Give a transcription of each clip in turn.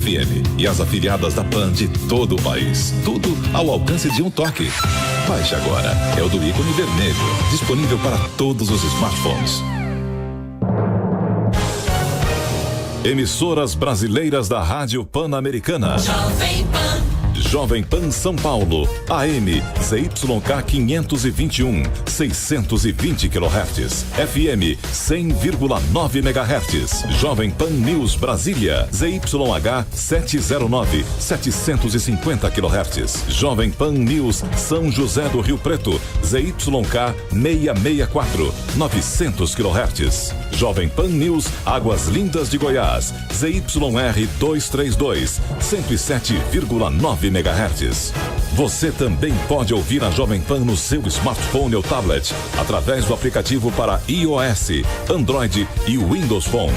FM e as afiliadas da PAN de todo o país. Tudo ao alcance de um toque. Baixe agora. É o do ícone vermelho. Disponível para todos os smartphones. Emissoras brasileiras da Rádio Pan-Americana. Jovem Pan São Paulo, AM, ZYK 521, 620 kHz, FM 100,9 MHz, Jovem Pan News Brasília, ZYH 709, 750 kHz, Jovem Pan News São José do Rio Preto, ZYK 664, 900 kHz, Jovem Pan News Águas Lindas de Goiás, ZYR 232, 107,9 MHz. Você também pode ouvir a Jovem Pan no seu smartphone ou tablet, através do aplicativo para iOS, Android e Windows Phone.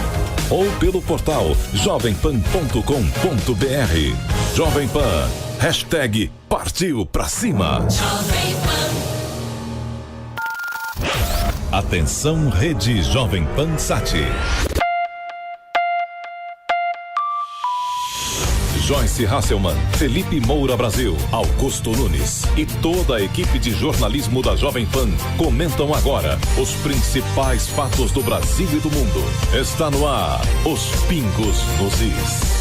Ou pelo portal jovempan.com.br. Jovem Pan, hashtag partiu pra cima. Atenção, Rede Jovem Pan Sat. Joyce Hasselman, Felipe Moura Brasil, Augusto Nunes e toda a equipe de jornalismo da Jovem Pan comentam agora os principais fatos do Brasil e do mundo. Está no ar, os Pingos nos Is.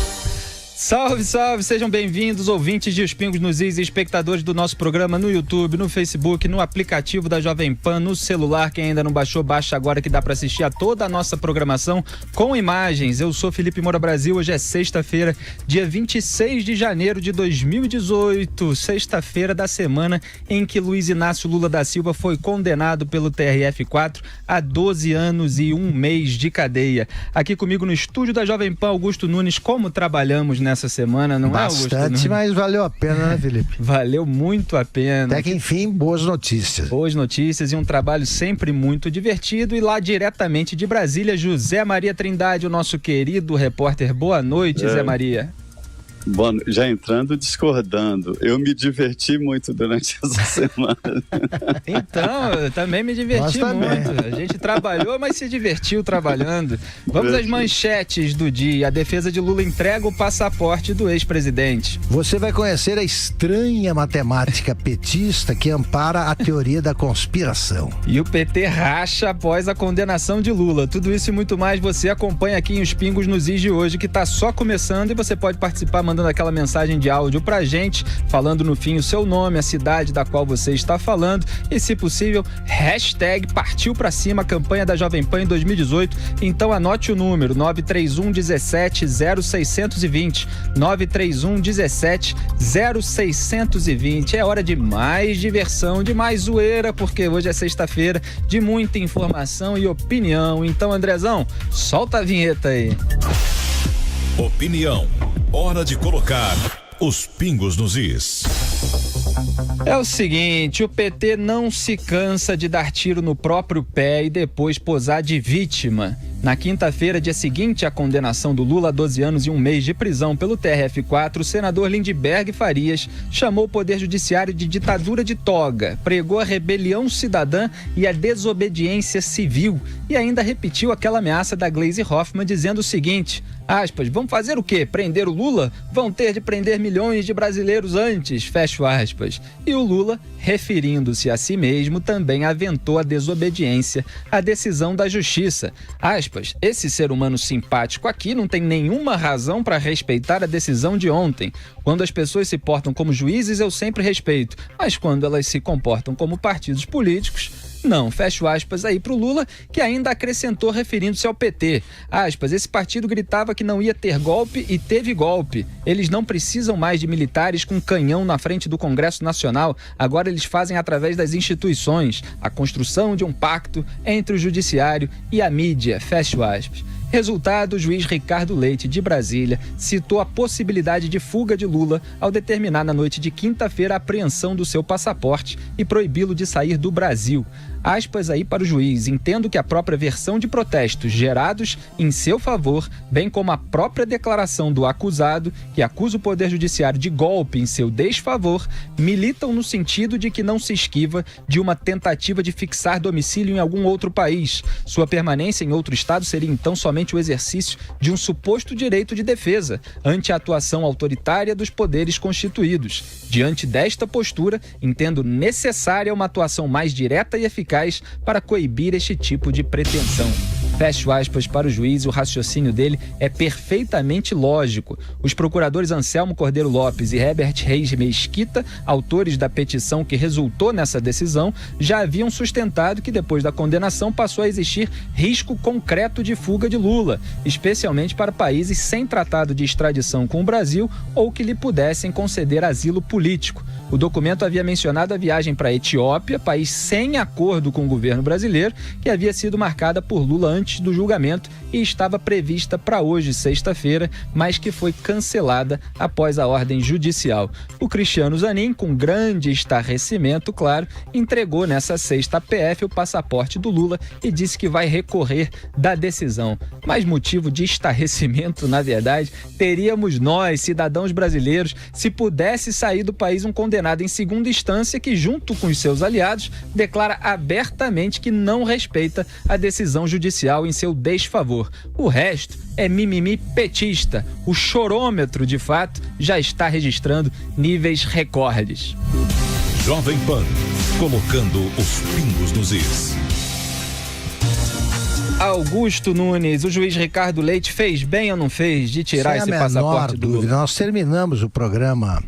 Salve, salve! Sejam bem-vindos, ouvintes de Os Pingos nos Is e espectadores do nosso programa no YouTube, no Facebook, no aplicativo da Jovem Pan, no celular. Quem ainda não baixou, baixa agora que dá para assistir a toda a nossa programação com imagens. Eu sou Felipe Moura Brasil, hoje é sexta-feira, dia 26 de janeiro de 2018, sexta-feira da semana em que Luiz Inácio Lula da Silva foi condenado pelo TRF4 a 12 anos e 1 mês de cadeia. Aqui comigo no estúdio da Jovem Pan, Augusto Nunes. Como trabalhamos nessa semana, não é, Augusto? Bastante, mas valeu a pena, né, Felipe? Valeu muito a pena. Até que enfim, boas notícias. Boas notícias e um trabalho sempre muito divertido. E lá diretamente de Brasília, José Maria Trindade, o nosso querido repórter. Boa noite, Zé Maria. Bom, já entrando discordando, eu me diverti muito durante essa semana. Então, eu também me diverti muito. A gente trabalhou, mas se divertiu trabalhando. Vamos às manchetes do dia. A defesa de Lula entrega o passaporte do ex-presidente. Você vai conhecer a estranha matemática petista que ampara a teoria da conspiração. E o PT racha após a condenação de Lula. Tudo isso e muito mais você acompanha aqui em Os Pingos nos Is de hoje, que está só começando, e você pode participar mandando aquela mensagem de áudio pra gente, falando no fim o seu nome, a cidade da qual você está falando e, se possível, hashtag partiu pra cima, campanha da Jovem Pan em 2018. Então anote o número 931 17 0620, 931 17 0620. É hora de mais diversão, de mais zoeira, porque hoje é sexta-feira, de muita informação e opinião. Então, Andrezão, solta a vinheta aí. Opinião. Hora de colocar os pingos nos is. É o seguinte, o PT não se cansa de dar tiro no próprio pé e depois posar de vítima. Na quinta-feira, dia seguinte à condenação do Lula a 12 anos e 1 mês de prisão pelo TRF4, o senador Lindbergh Farias chamou o Poder Judiciário de ditadura de toga, pregou a rebelião cidadã e a desobediência civil e ainda repetiu aquela ameaça da Gleisi Hoffmann dizendo o seguinte, aspas, vão fazer o quê? Prender o Lula? Vão ter de prender milhões de brasileiros antes, fecho aspas. E o Lula, referindo-se a si mesmo, também aventou a desobediência à decisão da justiça. Aspas, esse ser humano simpático aqui não tem nenhuma razão para respeitar a decisão de ontem. Quando as pessoas se portam como juízes, eu sempre respeito, mas quando elas se comportam como partidos políticos, não, fecho aspas aí pro Lula, que ainda acrescentou referindo-se ao PT. Aspas, esse partido gritava que não ia ter golpe e teve golpe. Eles não precisam mais de militares com canhão na frente do Congresso Nacional. Agora eles fazem através das instituições a construção de um pacto entre o judiciário e a mídia, fecho aspas. Resultado, o juiz Ricardo Leite, de Brasília, citou a possibilidade de fuga de Lula ao determinar na noite de quinta-feira a apreensão do seu passaporte e proibi-lo de sair do Brasil. Aspas aí para o juiz, entendo que a própria versão de protestos gerados em seu favor, bem como a própria declaração do acusado, que acusa o Poder Judiciário de golpe em seu desfavor, militam no sentido de que não se esquiva de uma tentativa de fixar domicílio em algum outro país. Sua permanência em outro estado seria então somente principalmente o exercício de um suposto direito de defesa ante a atuação autoritária dos poderes constituídos. Diante desta postura, entendo necessária uma atuação mais direta e eficaz para coibir este tipo de pretensão. Fecho aspas para o juiz, o raciocínio dele é perfeitamente lógico. Os procuradores Anselmo Cordeiro Lopes e Herbert Reis Mesquita, autores da petição que resultou nessa decisão, já haviam sustentado que depois da condenação passou a existir risco concreto de fuga de Lula, especialmente para países sem tratado de extradição com o Brasil ou que lhe pudessem conceder asilo político. O documento havia mencionado a viagem para a Etiópia, país sem acordo com o governo brasileiro, que havia sido marcada por Lula antes do julgamento e estava prevista para hoje, sexta-feira, mas que foi cancelada após a ordem judicial. O Cristiano Zanin, com grande estarrecimento, claro, entregou nessa sexta à PF o passaporte do Lula e disse que vai recorrer da decisão. Mas motivo de estarrecimento, na verdade, teríamos nós, cidadãos brasileiros, se pudesse sair do país um condenado em segunda instância que, junto com os seus aliados, declara abertamente que não respeita a decisão judicial em seu desfavor. O resto é mimimi petista. O chorômetro, de fato, já está registrando níveis recordes. Jovem Pan, colocando os pingos nos is. Augusto Nunes, o juiz Ricardo Leite fez bem ou não fez de tirar esse passaporte do Lula? Nós terminamos o programa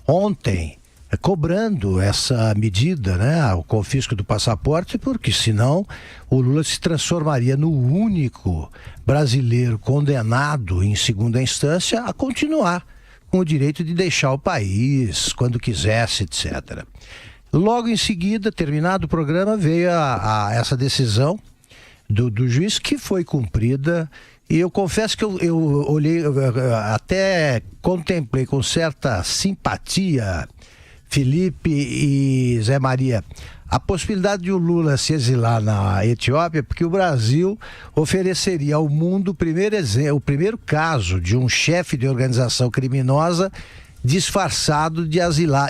ontem cobrando essa medida, né, o confisco do passaporte, porque senão o Lula se transformaria no único brasileiro condenado em segunda instância a continuar com o direito de deixar o país quando quisesse, etc. Logo em seguida, terminado o programa, veio essa decisão do juiz, que foi cumprida. E eu confesso que eu olhei, até contemplei com certa simpatia, Felipe e Zé Maria, a possibilidade de o Lula se exilar na Etiópia, porque o Brasil ofereceria ao mundo o primeiro caso de um chefe de organização criminosa disfarçado de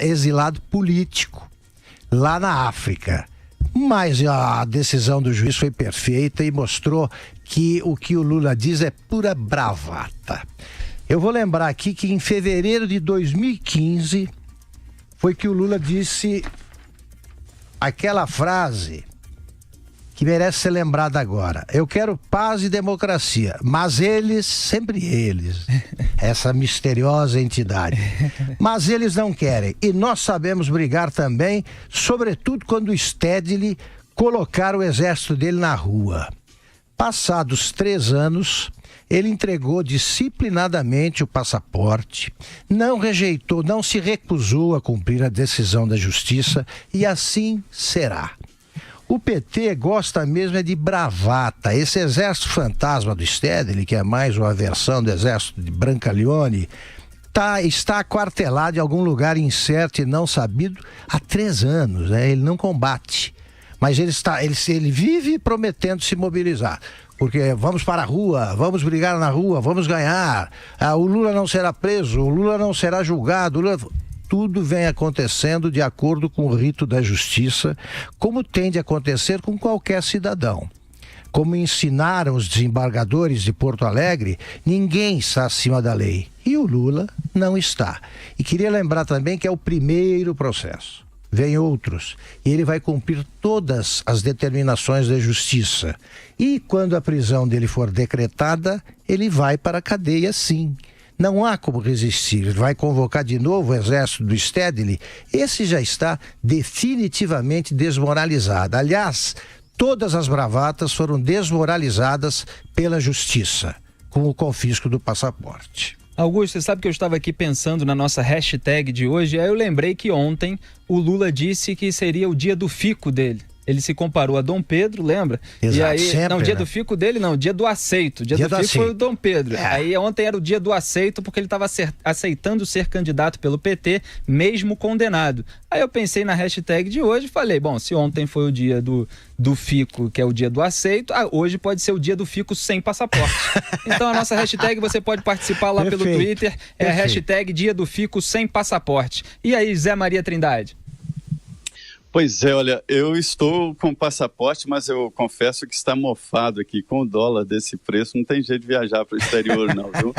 exilado político lá na África. Mas a decisão do juiz foi perfeita e mostrou que o que o Lula diz é pura bravata. Eu vou lembrar aqui que em fevereiro de 2015 foi que o Lula disse aquela frase que merece ser lembrada agora: eu quero paz e democracia, mas eles, sempre eles, essa misteriosa entidade, mas eles não querem, e nós sabemos brigar também, sobretudo quando o Stedley colocar o exército dele na rua. Passados 3 anos, ele entregou disciplinadamente o passaporte, não rejeitou, não se recusou a cumprir a decisão da justiça, e assim será. O PT gosta mesmo de bravata. Esse exército fantasma do Stedley, que é mais uma versão do exército de Brancaleone, está aquartelado em algum lugar incerto e não sabido há 3 anos, né? Ele não combate, mas ele vive prometendo se mobilizar. Porque vamos para a rua, vamos brigar na rua, vamos ganhar. O Lula não será preso, o Lula não será julgado. Tudo vem acontecendo de acordo com o rito da justiça, como tem de acontecer com qualquer cidadão. Como ensinaram os desembargadores de Porto Alegre, ninguém está acima da lei. E o Lula não está. E queria lembrar também que é o primeiro processo. Vem outros. E ele vai cumprir todas as determinações da justiça. E quando a prisão dele for decretada, ele vai para a cadeia, sim. Não há como resistir. Ele vai convocar de novo o exército do Stedley. Esse já está definitivamente desmoralizado. Aliás, todas as bravatas foram desmoralizadas pela justiça, com o confisco do passaporte. Augusto, você sabe que eu estava aqui pensando na nossa hashtag de hoje, aí eu lembrei que ontem o Lula disse que seria o dia do fico dele. Ele se comparou a Dom Pedro, lembra? Exato, e aí, sempre, não, dia né? do fico dele não, dia do aceito. Dia do fico aceito. Foi o Dom Pedro. Aí ontem era o dia do aceito, porque ele estava aceitando ser candidato pelo PT, mesmo condenado. Aí eu pensei na hashtag de hoje e falei, bom, se ontem foi o dia do fico, que é o dia do aceito, hoje pode ser o dia do fico sem passaporte. Então a nossa hashtag, você pode participar lá pelo Twitter, a hashtag dia do fico sem passaporte. E aí, Zé Maria Trindade? Pois é, olha, eu estou com passaporte, mas eu confesso que está mofado aqui. Com o dólar desse preço, não tem jeito de viajar para o exterior, não, viu?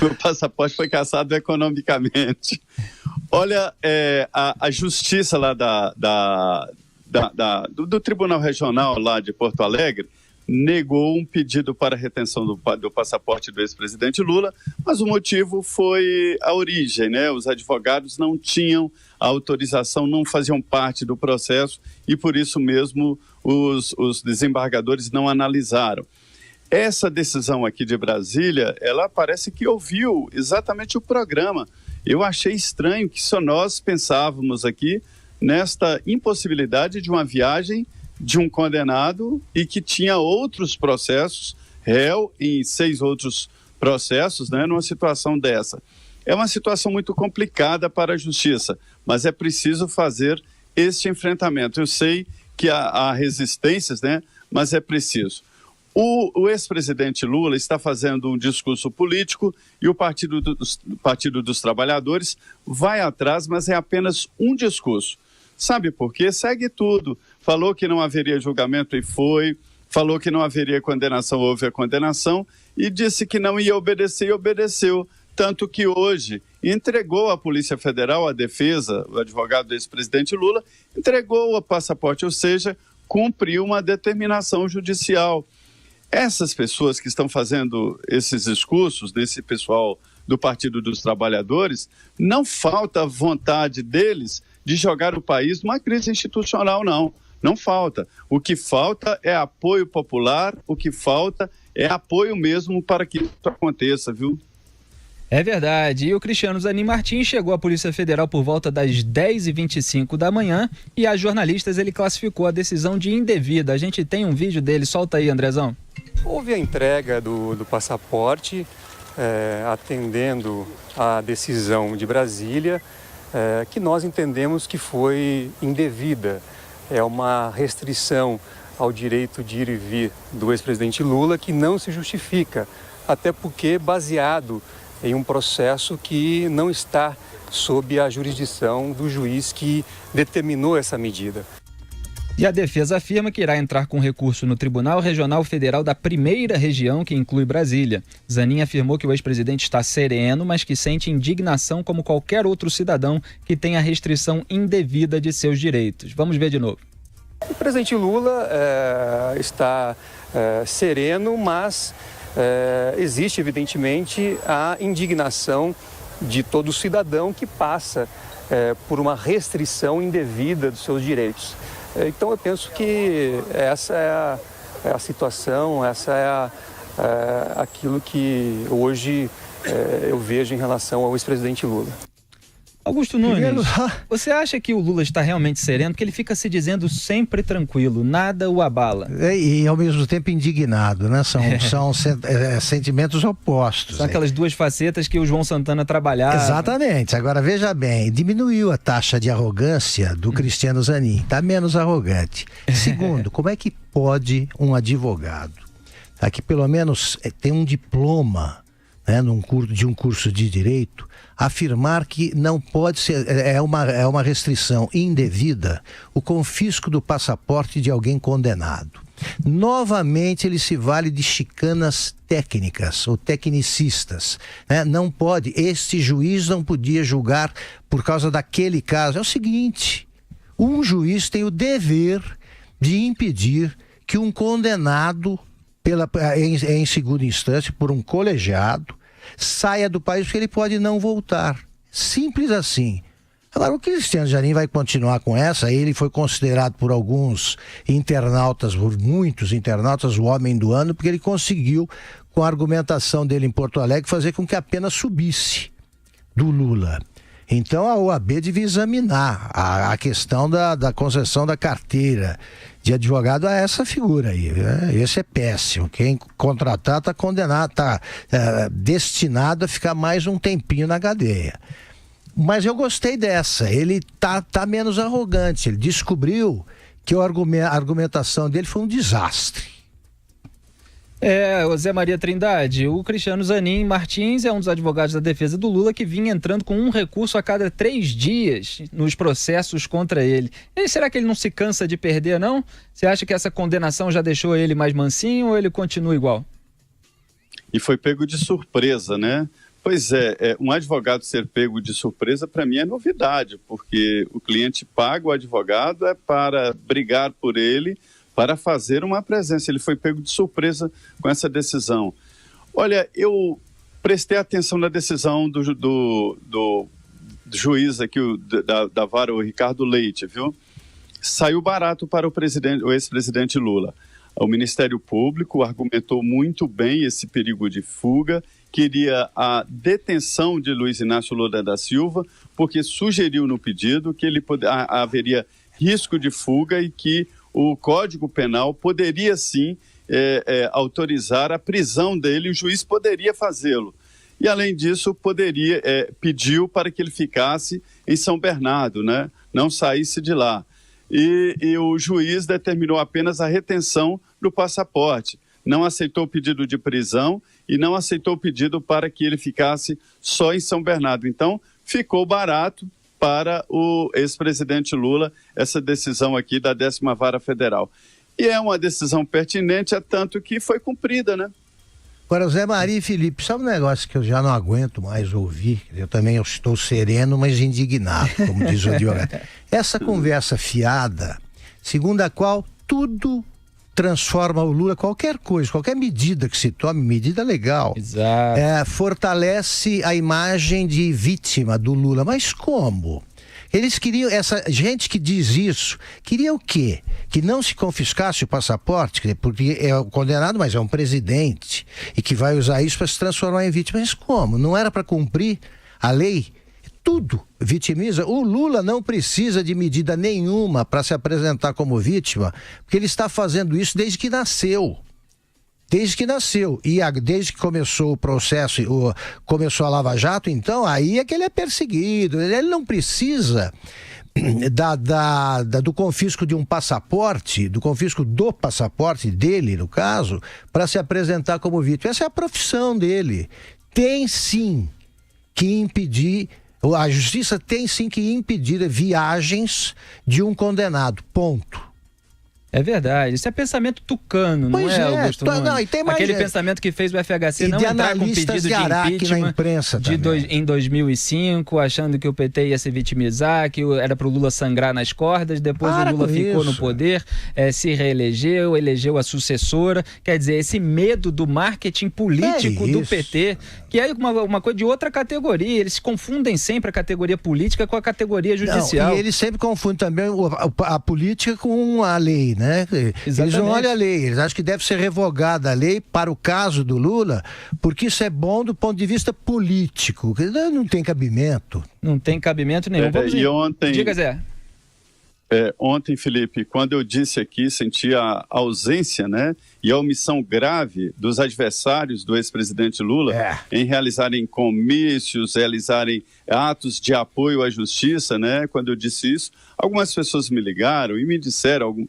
Meu passaporte foi caçado economicamente. Olha, a justiça lá do Tribunal Regional lá de Porto Alegre negou um pedido para retenção do passaporte do ex-presidente Lula, mas o motivo foi a origem, né? Os advogados não tinham a autorização, não faziam parte do processo e por isso mesmo os desembargadores não analisaram. Essa decisão aqui de Brasília, ela parece que ouviu exatamente o programa. Eu achei estranho que só nós pensávamos aqui nesta impossibilidade de uma viagem de um condenado e que tinha outros processos, réu em 6 outros processos, né, numa situação dessa. É uma situação muito complicada para a justiça, mas é preciso fazer este enfrentamento. Eu sei que há resistências, né, mas é preciso. O ex-presidente Lula está fazendo um discurso político e o Partido dos Trabalhadores vai atrás, mas é apenas um discurso. Sabe por quê? Segue tudo. Falou que não haveria julgamento e foi. Falou que não haveria condenação, houve a condenação. E disse que não ia obedecer e obedeceu. Tanto que hoje entregou à Polícia Federal, a defesa, o advogado do ex-presidente Lula, entregou o passaporte, ou seja, cumpriu uma determinação judicial. Essas pessoas que estão fazendo esses discursos, desse pessoal do Partido dos Trabalhadores, não falta vontade deles de jogar o país numa crise institucional, não. Não falta. O que falta é apoio popular, o que falta é apoio mesmo para que isso aconteça, viu? É verdade. E o Cristiano Zanin Martins chegou à Polícia Federal por volta das 10h25 da manhã e a jornalistas ele classificou a decisão de indevida. A gente tem um vídeo dele, solta aí, Andrezão. Houve a entrega do passaporte, atendendo à decisão de Brasília, que nós entendemos que foi indevida. É uma restrição ao direito de ir e vir do ex-presidente Lula que não se justifica, até porque baseado em um processo que não está sob a jurisdição do juiz que determinou essa medida. E a defesa afirma que irá entrar com recurso no Tribunal Regional Federal da Primeira Região, que inclui Brasília. Zanin afirmou que o ex-presidente está sereno, mas que sente indignação como qualquer outro cidadão que tenha restrição indevida de seus direitos. Vamos ver de novo. O presidente Lula está sereno, mas existe evidentemente a indignação de todo cidadão que passa por uma restrição indevida dos seus direitos. Então eu penso que essa é a situação, essa é aquilo que hoje eu vejo em relação ao ex-presidente Lula. Augusto Nunes, você acha que o Lula está realmente sereno? Porque ele fica se dizendo sempre tranquilo, nada o abala. E ao mesmo tempo indignado, né? São sentimentos opostos. São aquelas duas facetas que o João Santana trabalhava. Exatamente. Agora veja bem, diminuiu a taxa de arrogância do Cristiano Zanin, está menos arrogante. Segundo, como é que pode um advogado, que pelo menos tem um diploma, né, de um curso de direito, afirmar que não pode ser, é uma restrição indevida o confisco do passaporte de alguém condenado. Novamente ele se vale de chicanas técnicas ou tecnicistas, né? Não pode, este juiz não podia julgar por causa daquele caso. É o seguinte, um juiz tem o dever de impedir que um condenado em segunda instância por um colegiado saia do país, porque ele pode não voltar. Simples assim. Agora, o Cristiano Zanin vai continuar com essa. Ele foi considerado por alguns internautas, por muitos internautas, o homem do ano, porque ele conseguiu, com a argumentação dele em Porto Alegre, fazer com que a pena subisse do Lula. Então a OAB devia examinar a questão da concessão da carteira de advogado a essa figura aí. Esse é péssimo. Quem contratar está condenado, está destinado a ficar mais um tempinho na cadeia. Mas eu gostei dessa. Ele tá menos arrogante. Ele descobriu que a argumentação dele foi um desastre. O Zé Maria Trindade, o Cristiano Zanin Martins é um dos advogados da defesa do Lula que vinha entrando com um recurso a cada 3 dias nos processos contra ele. E será que ele não se cansa de perder, não? Você acha que essa condenação já deixou ele mais mansinho ou ele continua igual? E foi pego de surpresa, né? Pois um advogado ser pego de surpresa para mim é novidade, porque o cliente paga o advogado para brigar por ele, para fazer uma presença. Ele foi pego de surpresa com essa decisão. Olha, eu prestei atenção na decisão do juiz aqui, da vara, o Ricardo Leite, viu? Saiu barato para o ex-presidente Lula. O Ministério Público argumentou muito bem esse perigo de fuga, queria a detenção de Luiz Inácio Lula da Silva, porque sugeriu no pedido que haveria risco de fuga e que o Código Penal poderia sim autorizar a prisão dele, o juiz poderia fazê-lo. E além disso, pediu para que ele ficasse em São Bernardo, né? Não saísse de lá. E o juiz determinou apenas a retenção do passaporte. Não aceitou o pedido de prisão e não aceitou o pedido para que ele ficasse só em São Bernardo. Então, ficou barato para o ex-presidente Lula essa decisão aqui da 10ª Vara Federal. E é uma decisão pertinente, é tanto que foi cumprida, né? Agora, Zé Maria e Felipe, sabe um negócio que eu já não aguento mais ouvir? Eu estou sereno, mas indignado, como diz o advogado. Essa conversa fiada, segundo a qual tudo transforma o Lula, qualquer coisa, qualquer medida que se tome, medida legal, fortalece a imagem de vítima do Lula. Mas como? Eles queriam, essa gente que diz isso, queria o quê? Que não se confiscasse o passaporte, porque é o condenado, mas é um presidente, e que vai usar isso para se transformar em vítima. Mas como? Não era para cumprir a lei? Tudo vitimiza. O Lula não precisa de medida nenhuma para se apresentar como vítima, porque ele está fazendo isso desde que nasceu. Desde que nasceu. E desde que começou o processo, começou a Lava Jato, então, aí é que ele é perseguido. Ele não precisa do confisco de um passaporte, do confisco do passaporte dele, no caso, para se apresentar como vítima. Essa é a profissão dele. Tem sim que impedir, a justiça tem sim que impedir viagens de um condenado. Ponto. É verdade, isso é pensamento tucano, não é, Augusto Nunes? Não, e tem mais, aquele pensamento que fez o FHC não entrar com pedido de impeachment na imprensa em 2005, achando que o PT ia se vitimizar, que era pro Lula sangrar nas cordas, depois o Lula ficou no poder, se reelegeu, elegeu a sucessora. Quer dizer, esse medo do marketing político do PT, que é uma coisa de outra categoria. Eles confundem sempre a categoria política com a categoria judicial. E eles sempre confundem também a política com a lei, né? Eles não olham a lei, eles acham que deve ser revogada a lei para o caso do Lula, porque isso é bom do ponto de vista político. Não tem cabimento. Não tem cabimento nenhum. E ontem... Diga, Zé. Ontem, Felipe, quando eu disse aqui, senti a ausência, né, e a omissão grave dos adversários do ex-presidente Lula em realizarem comícios, realizarem atos de apoio à justiça, né? Quando eu disse isso, algumas pessoas me ligaram e me disseram,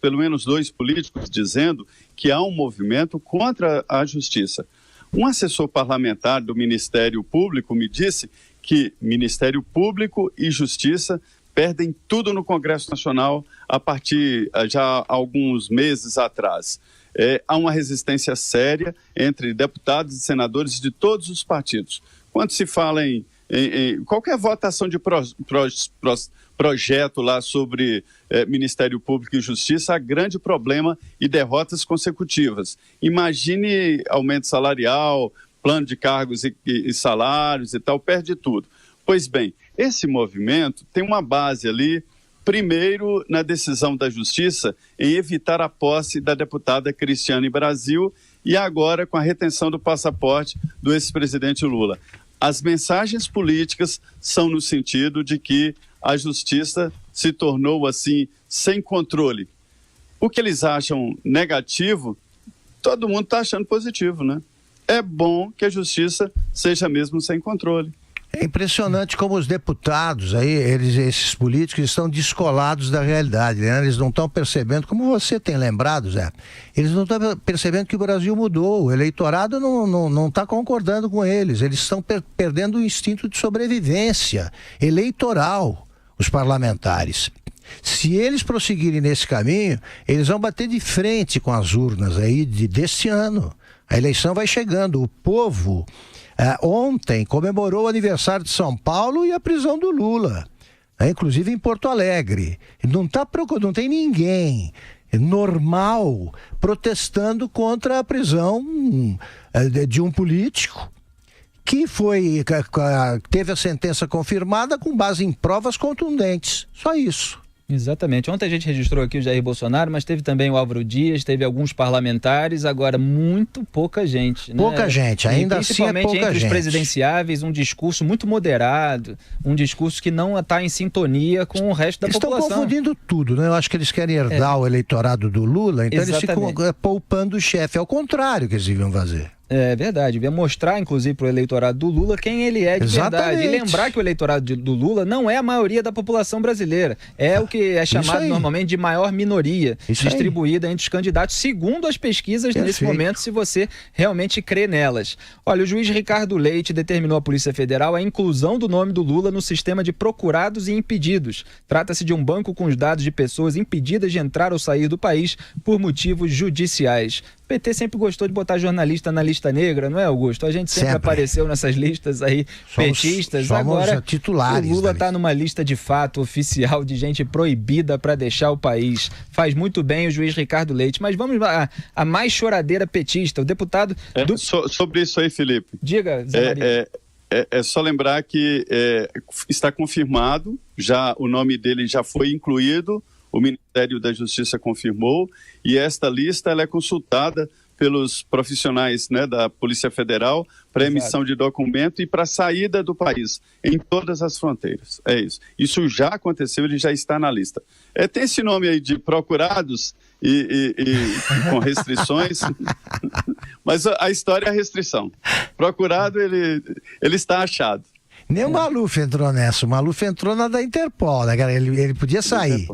pelo menos dois políticos, dizendo que há um movimento contra a justiça. Um assessor parlamentar do Ministério Público me disse que Ministério Público e Justiça perdem tudo no Congresso Nacional a partir já há alguns meses atrás. Há uma resistência séria entre deputados e senadores de todos os partidos. Quando se fala em qualquer votação de projeto lá sobre Ministério Público e Justiça, há grande problema e derrotas consecutivas. Imagine aumento salarial, plano de cargos e salários e tal, perde tudo. Pois bem, esse movimento tem uma base ali, primeiro na decisão da Justiça em evitar a posse da deputada Cristiane Brasil e agora com a retenção do passaporte do ex-presidente Lula. As mensagens políticas são no sentido de que a Justiça se tornou assim sem controle. O que eles acham negativo, todo mundo está achando positivo, né? É bom que a Justiça seja mesmo sem controle. É impressionante como os deputados aí, esses políticos estão descolados da realidade, né? Eles não estão percebendo, como você tem lembrado, Zé, eles não estão percebendo que o Brasil mudou, o eleitorado não está concordando com eles estão perdendo o instinto de sobrevivência eleitoral, os parlamentares. Se eles prosseguirem nesse caminho, eles vão bater de frente com as urnas aí deste ano. A eleição vai chegando, o povo... ontem comemorou o aniversário de São Paulo e a prisão do Lula, inclusive em Porto Alegre. Não tem ninguém normal protestando contra a prisão de um político que teve a sentença confirmada com base em provas contundentes. Só isso. Exatamente. Ontem a gente registrou aqui o Jair Bolsonaro, mas teve também o Álvaro Dias, teve alguns parlamentares, agora muito pouca gente. Né? Pouca gente, ainda assim é pouca gente. Principalmente entre os presidenciáveis, um discurso muito moderado, um discurso que não está em sintonia com o resto da população. Eles estão confundindo tudo, né? Eu acho que eles querem herdar o eleitorado do Lula, então eles ficam poupando o chefe. É o contrário que eles deviam fazer. É verdade, devia mostrar, inclusive, para o eleitorado do Lula quem ele é de verdade. E lembrar que o eleitorado do Lula não é a maioria da população brasileira. É o que é chamado normalmente de maior minoria, distribuída entre os candidatos, segundo as pesquisas nesse momento, se você realmente crê nelas. Olha, o juiz Ricardo Leite determinou à Polícia Federal a inclusão do nome do Lula no sistema de procurados e impedidos. Trata-se de um banco com os dados de pessoas impedidas de entrar ou sair do país por motivos judiciais. O PT sempre gostou de botar jornalista na lista negra, não é, Augusto? A gente sempre apareceu nessas listas aí petistas. Agora titulares, o Lula está numa lista de fato oficial de gente proibida para deixar o país. Faz muito bem o juiz Ricardo Leite. Mas vamos a mais choradeira petista, o deputado... Sobre isso aí, Felipe. Diga, Zé Maria. É só lembrar que está confirmado, já o nome dele já foi incluído, o Ministério da Justiça confirmou, e esta lista ela é consultada pelos profissionais, né, da Polícia Federal para emissão de documento e para saída do país, em todas as fronteiras. É isso. Isso já aconteceu, ele já está na lista. Tem esse nome aí de procurados e com restrições, mas a história é a restrição. Procurado, ele está achado. Nem o Maluf entrou nessa. O Maluf entrou na da Interpol, né, cara? Ele podia sair.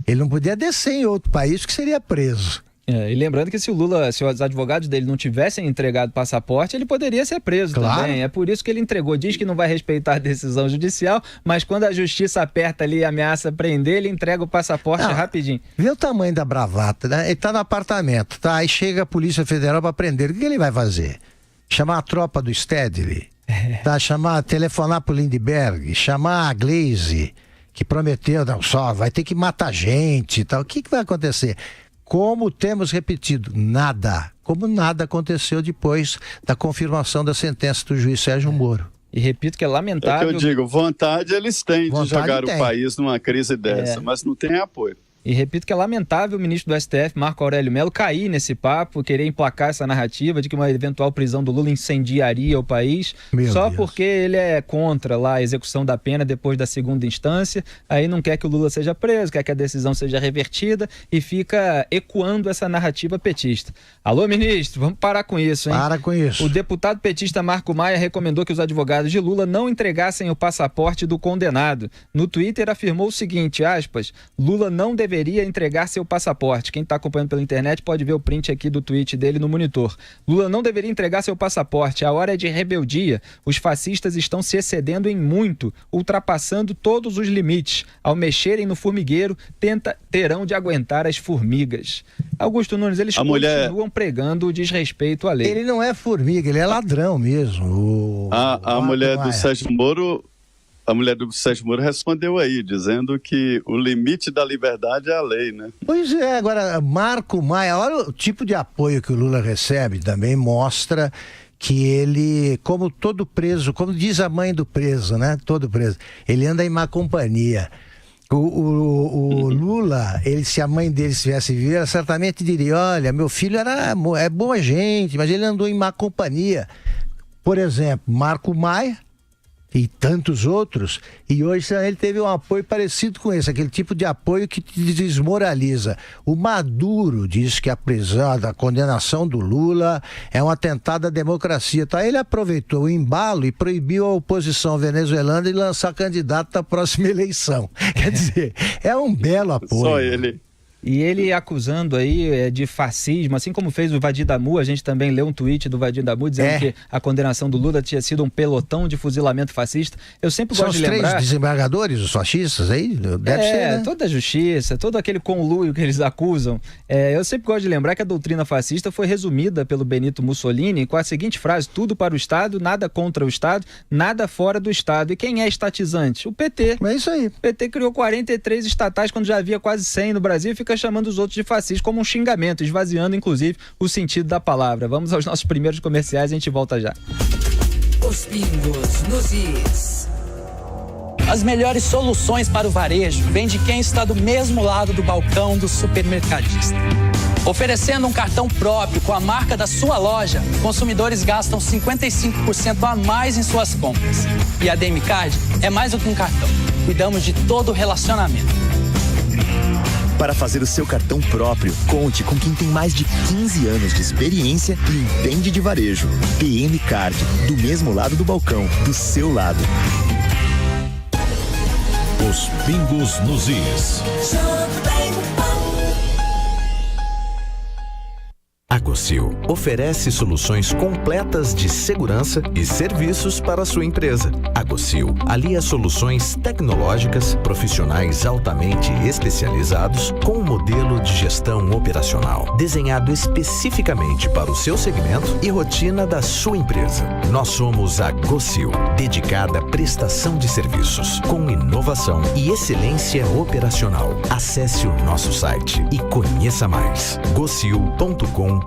Ele não podia descer em outro país que seria preso. E lembrando que se os advogados dele não tivessem entregado passaporte, ele poderia ser preso também. É por isso que ele entregou. Diz que não vai respeitar a decisão judicial, mas quando a justiça aperta ali e ameaça prender, ele entrega o passaporte rapidinho. Vê o tamanho da bravata, né? Ele tá no apartamento, tá? Aí chega a Polícia Federal para prender. O que ele vai fazer? Chamar a tropa do Stedley? Telefonar pro Lindbergh? Chamar a Glaze, que prometeu, vai ter que matar gente e tal. O que vai acontecer? Como temos repetido, como nada aconteceu depois da confirmação da sentença do juiz Sérgio Moro. E repito que é lamentável... É que eu digo, vontade eles têm de jogar o país numa crise dessa, mas não tem apoio. E repito que é lamentável o ministro do STF, Marco Aurélio Mello, cair nesse papo, querer emplacar essa narrativa de que uma eventual prisão do Lula incendiaria o país, porque ele é contra lá a execução da pena depois da segunda instância, aí não quer que o Lula seja preso, quer que a decisão seja revertida e fica ecoando essa narrativa petista. Alô, ministro, vamos parar com isso, hein? Para com isso. O deputado petista Marco Maia recomendou que os advogados de Lula não entregassem o passaporte do condenado. No Twitter afirmou o seguinte, aspas, Lula não deveria entregar seu passaporte. Quem está acompanhando pela internet pode ver o print aqui do tweet dele no monitor. Lula não deveria entregar seu passaporte. A hora é de rebeldia. Os fascistas estão se excedendo em muito, ultrapassando todos os limites. Ao mexerem no formigueiro, terão de aguentar as formigas. Augusto Nunes, eles continuam pregando o desrespeito à lei. Ele não é formiga, ele é ladrão mesmo. A mulher do Sérgio Moro... A mulher do Sérgio Moro respondeu aí, dizendo que o limite da liberdade é a lei, né? Pois é, agora, Marco Maia, olha o tipo de apoio que o Lula recebe, também mostra que ele, como todo preso, como diz a mãe do preso, né? Todo preso, ele anda em má companhia. O Lula, se a mãe dele estivesse viva, certamente diria, olha, meu filho é boa gente, mas ele andou em má companhia. Por exemplo, Marco Maia, e tantos outros, e hoje ele teve um apoio parecido com esse, aquele tipo de apoio que te desmoraliza. O Maduro diz que a prisão, a condenação do Lula é um atentado à democracia. Então, ele aproveitou o embalo e proibiu a oposição venezuelana de lançar candidato à próxima eleição. Quer dizer, é um belo apoio. Só ele. E ele acusando aí de fascismo, assim como fez o Vadir Damu. A gente também leu um tweet do Vadir Damu dizendo que a condenação do Lula tinha sido um pelotão de fuzilamento fascista. Eu sempre gosto de lembrar... São os 3 desembargadores, os fascistas aí? Deve ser, né? Toda a justiça, todo aquele conluio que eles acusam. Eu sempre gosto de lembrar que a doutrina fascista foi resumida pelo Benito Mussolini com a seguinte frase: tudo para o Estado, nada contra o Estado, nada fora do Estado. E quem é estatizante? O PT. É isso aí. O PT criou 43 estatais quando já havia quase 100 no Brasil e fica chamando os outros de fascistas como um xingamento, esvaziando inclusive o sentido da palavra. Vamos aos nossos primeiros comerciais e a gente volta já. Os pingos nos is. As melhores soluções para o varejo vêm de quem está do mesmo lado do balcão do supermercadista. Oferecendo um cartão próprio com a marca da sua loja, consumidores gastam 55% a mais em suas compras. E a DM Card é mais do que um cartão. Cuidamos de todo o relacionamento. Para fazer o seu cartão próprio, conte com quem tem mais de 15 anos de experiência e entende de varejo. DM Card, do mesmo lado do balcão, do seu lado. Os pingos nos is. A Gocil oferece soluções completas de segurança e serviços para a sua empresa. A Gocil alia soluções tecnológicas, profissionais altamente especializados, com um modelo de gestão operacional desenhado especificamente para o seu segmento e rotina da sua empresa. Nós somos a Gocil, dedicada à prestação de serviços, com inovação e excelência operacional. Acesse o nosso site e conheça mais. gocil.com.br.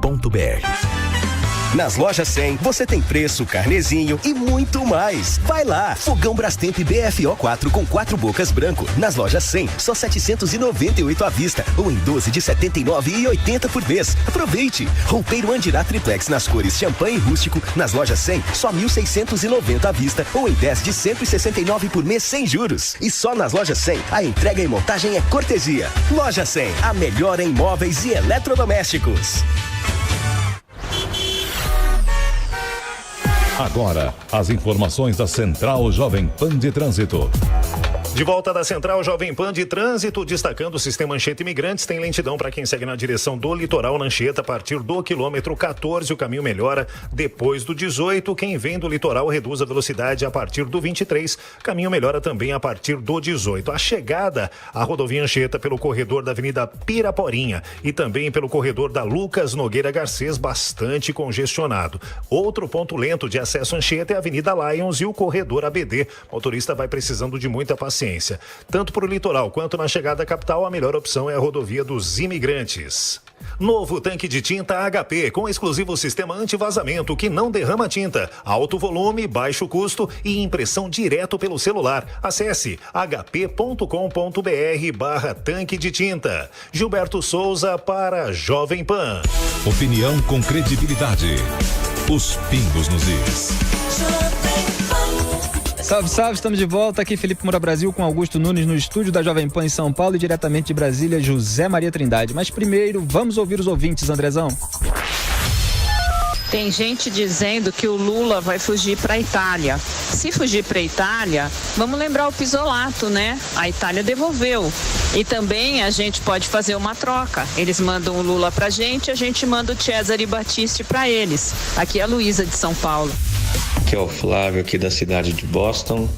Nas lojas 100, você tem preço, carnezinho e muito mais. Vai lá! Fogão Brastemp BFO 4 com 4 bocas branco. Nas lojas 100, só R$ 798 à vista ou em 12 de R$ 79,80 por mês. Aproveite! Roupeiro Andirá Triplex nas cores champanhe e rústico. Nas lojas 100, só R$ 1.690 à vista ou em 10 de R$ 169 por mês sem juros. E só nas lojas 100, a entrega e montagem é cortesia. Loja 100, a melhor em móveis e eletrodomésticos. Agora, as informações da Central Jovem Pan de Trânsito. De volta da Central Jovem Pan de Trânsito, destacando o sistema Anchieta Imigrantes, tem lentidão para quem segue na direção do litoral na Anchieta, a partir do quilômetro 14, o caminho melhora depois do 18, quem vem do litoral reduz a velocidade a partir do 23, caminho melhora também a partir do 18. A chegada à rodovia Anchieta pelo corredor da Avenida Piraporinha e também pelo corredor da Lucas Nogueira Garcês, bastante congestionado. Outro ponto lento de acesso à Anchieta é a Avenida Lions e o corredor ABD. O motorista vai precisando de muita paciência. Tanto para o litoral quanto na chegada à capital, a melhor opção é a rodovia dos Imigrantes. Novo tanque de tinta HP com exclusivo sistema anti-vazamento que não derrama tinta, alto volume, baixo custo e impressão direto pelo celular. Acesse hp.com.br/tanque de tinta. Gilberto Souza para Jovem Pan. Opinião com credibilidade. Os pingos nos is. Salve, salve, estamos de volta aqui, Felipe Moura Brasil com Augusto Nunes no estúdio da Jovem Pan em São Paulo e diretamente de Brasília, José Maria Trindade. Mas primeiro, vamos ouvir os ouvintes, Andrezão. Tem gente dizendo que o Lula vai fugir para a Itália. Se fugir para a Itália, vamos lembrar o Pisolato, né? A Itália devolveu. E também a gente pode fazer uma troca. Eles mandam o Lula para a gente manda o Cesare Battisti para eles. Aqui é a Luísa de São Paulo. Que é o Flávio aqui da cidade de Boston.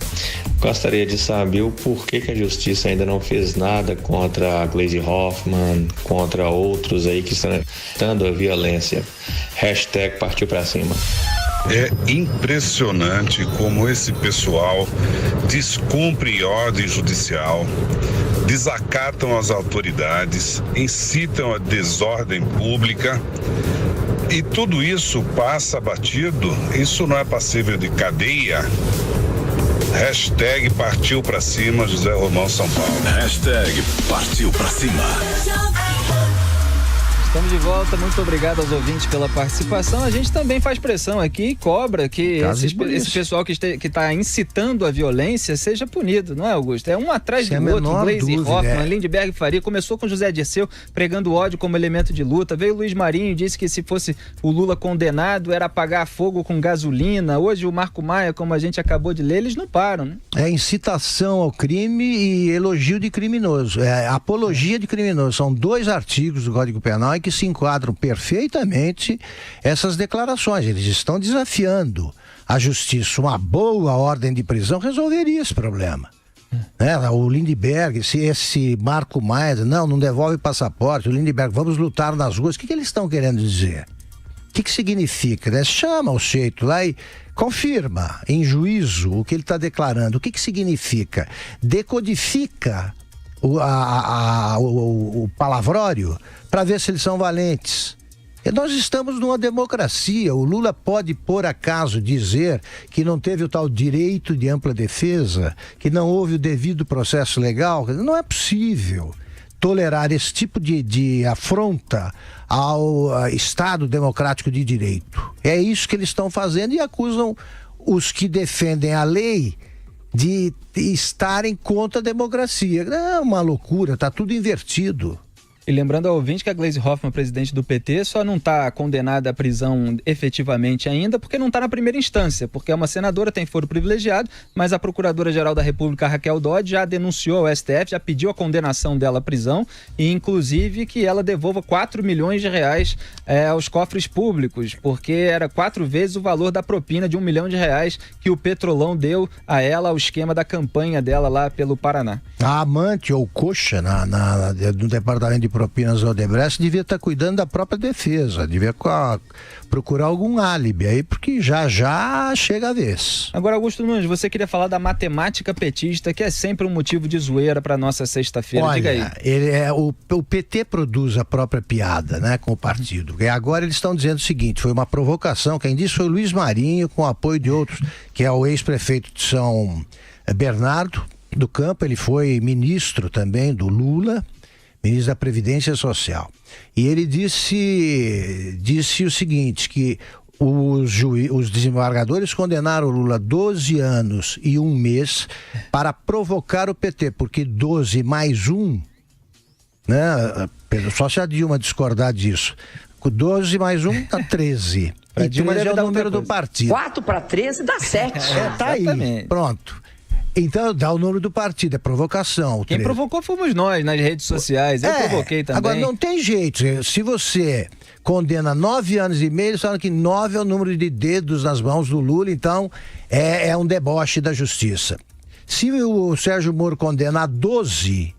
Gostaria de saber o porquê que a justiça ainda não fez nada contra a Gleisi Hoffmann, contra outros aí que estão dando a violência. Hashtag partiu pra cima. É impressionante como esse pessoal descumpre ordem judicial, desacatam as autoridades, incitam a desordem pública. E tudo isso passa batido, isso não é passível de cadeia. Hashtag partiu pra cima, José Romão, São Paulo. Hashtag partiu pra cima. Estamos de volta, muito obrigado aos ouvintes pela participação. A gente também faz pressão aqui e cobra que esse pessoal que está incitando a violência seja punido, não é, Augusto? É um atrás do outro, Gleisi Hoffmann, Lindbergh Faria, começou com José Dirceu pregando ódio como elemento de luta, veio Luiz Marinho e disse que se fosse o Lula condenado era apagar fogo com gasolina. Hoje o Marco Maia, como a gente acabou de ler, eles não param, né? É incitação ao crime e elogio de criminoso, é apologia de criminoso, são 2 artigos do Código Penal que se enquadram perfeitamente essas declarações. Eles estão desafiando a justiça. Uma boa ordem de prisão resolveria esse problema. O Lindbergh, esse Marco Maia, não devolve passaporte. O Lindbergh, vamos lutar nas ruas. O que eles estão querendo dizer? O que significa? Né? Chama o sujeito lá e confirma em juízo o que ele está declarando. O que significa? Decodifica o palavrório para ver se eles são valentes. E nós estamos numa democracia. O Lula pode, por acaso, dizer que não teve o tal direito de ampla defesa, que não houve o devido processo legal. Não é possível tolerar esse tipo de afronta ao Estado democrático de direito. É isso que eles estão fazendo e acusam os que defendem a lei de estarem contra a democracia. É uma loucura, está tudo invertido. E lembrando ao ouvinte que a Gleisi Hoffmann, presidente do PT, só não está condenada à prisão efetivamente ainda porque não está na primeira instância, porque é uma senadora, tem foro privilegiado, mas a Procuradora-Geral da República, Raquel Dodge, já denunciou ao STF, já pediu a condenação dela à prisão e, inclusive, que ela devolva 4 milhões de reais aos cofres públicos, porque era 4 vezes o valor da propina de R$1 milhão que o Petrolão deu a ela, ao esquema da campanha dela lá pelo Paraná. A amante ou coxa no departamento de propinas do Odebrecht devia estar cuidando da própria defesa, devia procurar algum álibi aí, porque já chega a vez. Agora, Augusto Nunes, você queria falar da matemática petista, que é sempre um motivo de zoeira para nossa sexta-feira. Diga aí. O PT produz a própria piada, né, com o partido. E agora eles estão dizendo o seguinte, foi uma provocação, quem disse foi o Luiz Marinho, com apoio de outros, que é o ex-prefeito de São Bernardo do Campo, ele foi ministro também do Lula, ministro da Previdência Social. E ele disse o seguinte, que os desembargadores condenaram o Lula a 12 anos e 1 mês para provocar o PT, porque 12 mais 1, né? Só se a Dilma discordar disso. 12 mais 1 dá 13. E 13 é o número do partido. 4 para 13 dá 7. Tá aí, pronto. Então dá o número do partido, é provocação. Quem provocou fomos nós nas redes sociais, eu provoquei também. Agora não tem jeito, se você condena 9 anos e meio, eles falam que 9 é o número de dedos nas mãos do Lula, então é um deboche da justiça. Se o Sérgio Moro condena 12,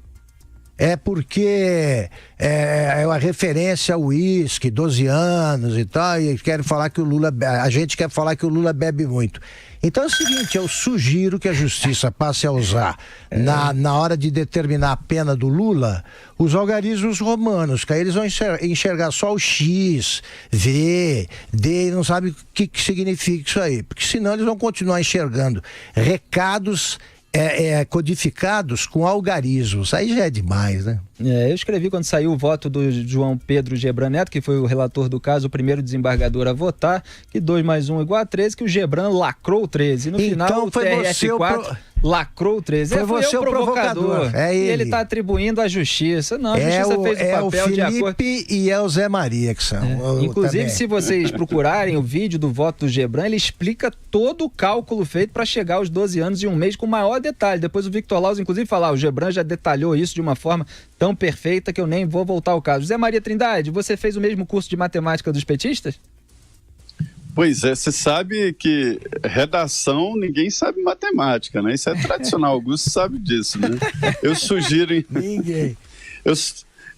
é porque é uma referência ao uísque, 12 anos e tal, e querem falar que a gente quer falar que o Lula bebe muito. Então é o seguinte, eu sugiro que a justiça passe a usar, na hora de determinar a pena do Lula, os algarismos romanos, que aí eles vão enxergar só o X, V, D, e não sabem o que significa isso aí, porque senão eles vão continuar enxergando recados codificados com algarismos. Aí já é demais, né? Eu escrevi quando saiu o voto do João Pedro Gebran Neto, que foi o relator do caso, o primeiro desembargador a votar, que 2 mais 1 igual a 13, que o Gebran lacrou 13. No final, o TRF4 lacrou 13. Foi você o provocador. E ele está atribuindo à justiça. Não, a justiça fez o papel o de acordo. E é o Zé Maria que são. Inclusive, também. Se vocês procurarem o vídeo do voto do Gebran, ele explica todo o cálculo feito para chegar aos 12 anos e 1 mês com maior detalhe. Depois o Victor Laus, inclusive, falar, o Gebran já detalhou isso de uma forma tão perfeita que eu nem vou voltar ao caso. Zé Maria Trindade, você fez o mesmo curso de matemática dos petistas? Pois é, você sabe que redação, ninguém sabe matemática, né? Isso é tradicional, Augusto sabe disso, né? Eu sugiro... Ninguém.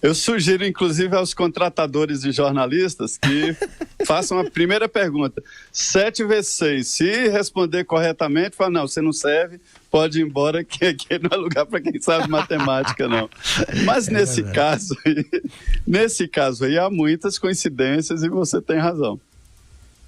Eu sugiro, inclusive, aos contratadores de jornalistas que façam a primeira pergunta. 7 vezes 6. Se responder corretamente, fala, não, você não serve, pode ir embora, que aqui não é lugar para quem sabe matemática, não. Mas nesse caso aí, há muitas coincidências e você tem razão.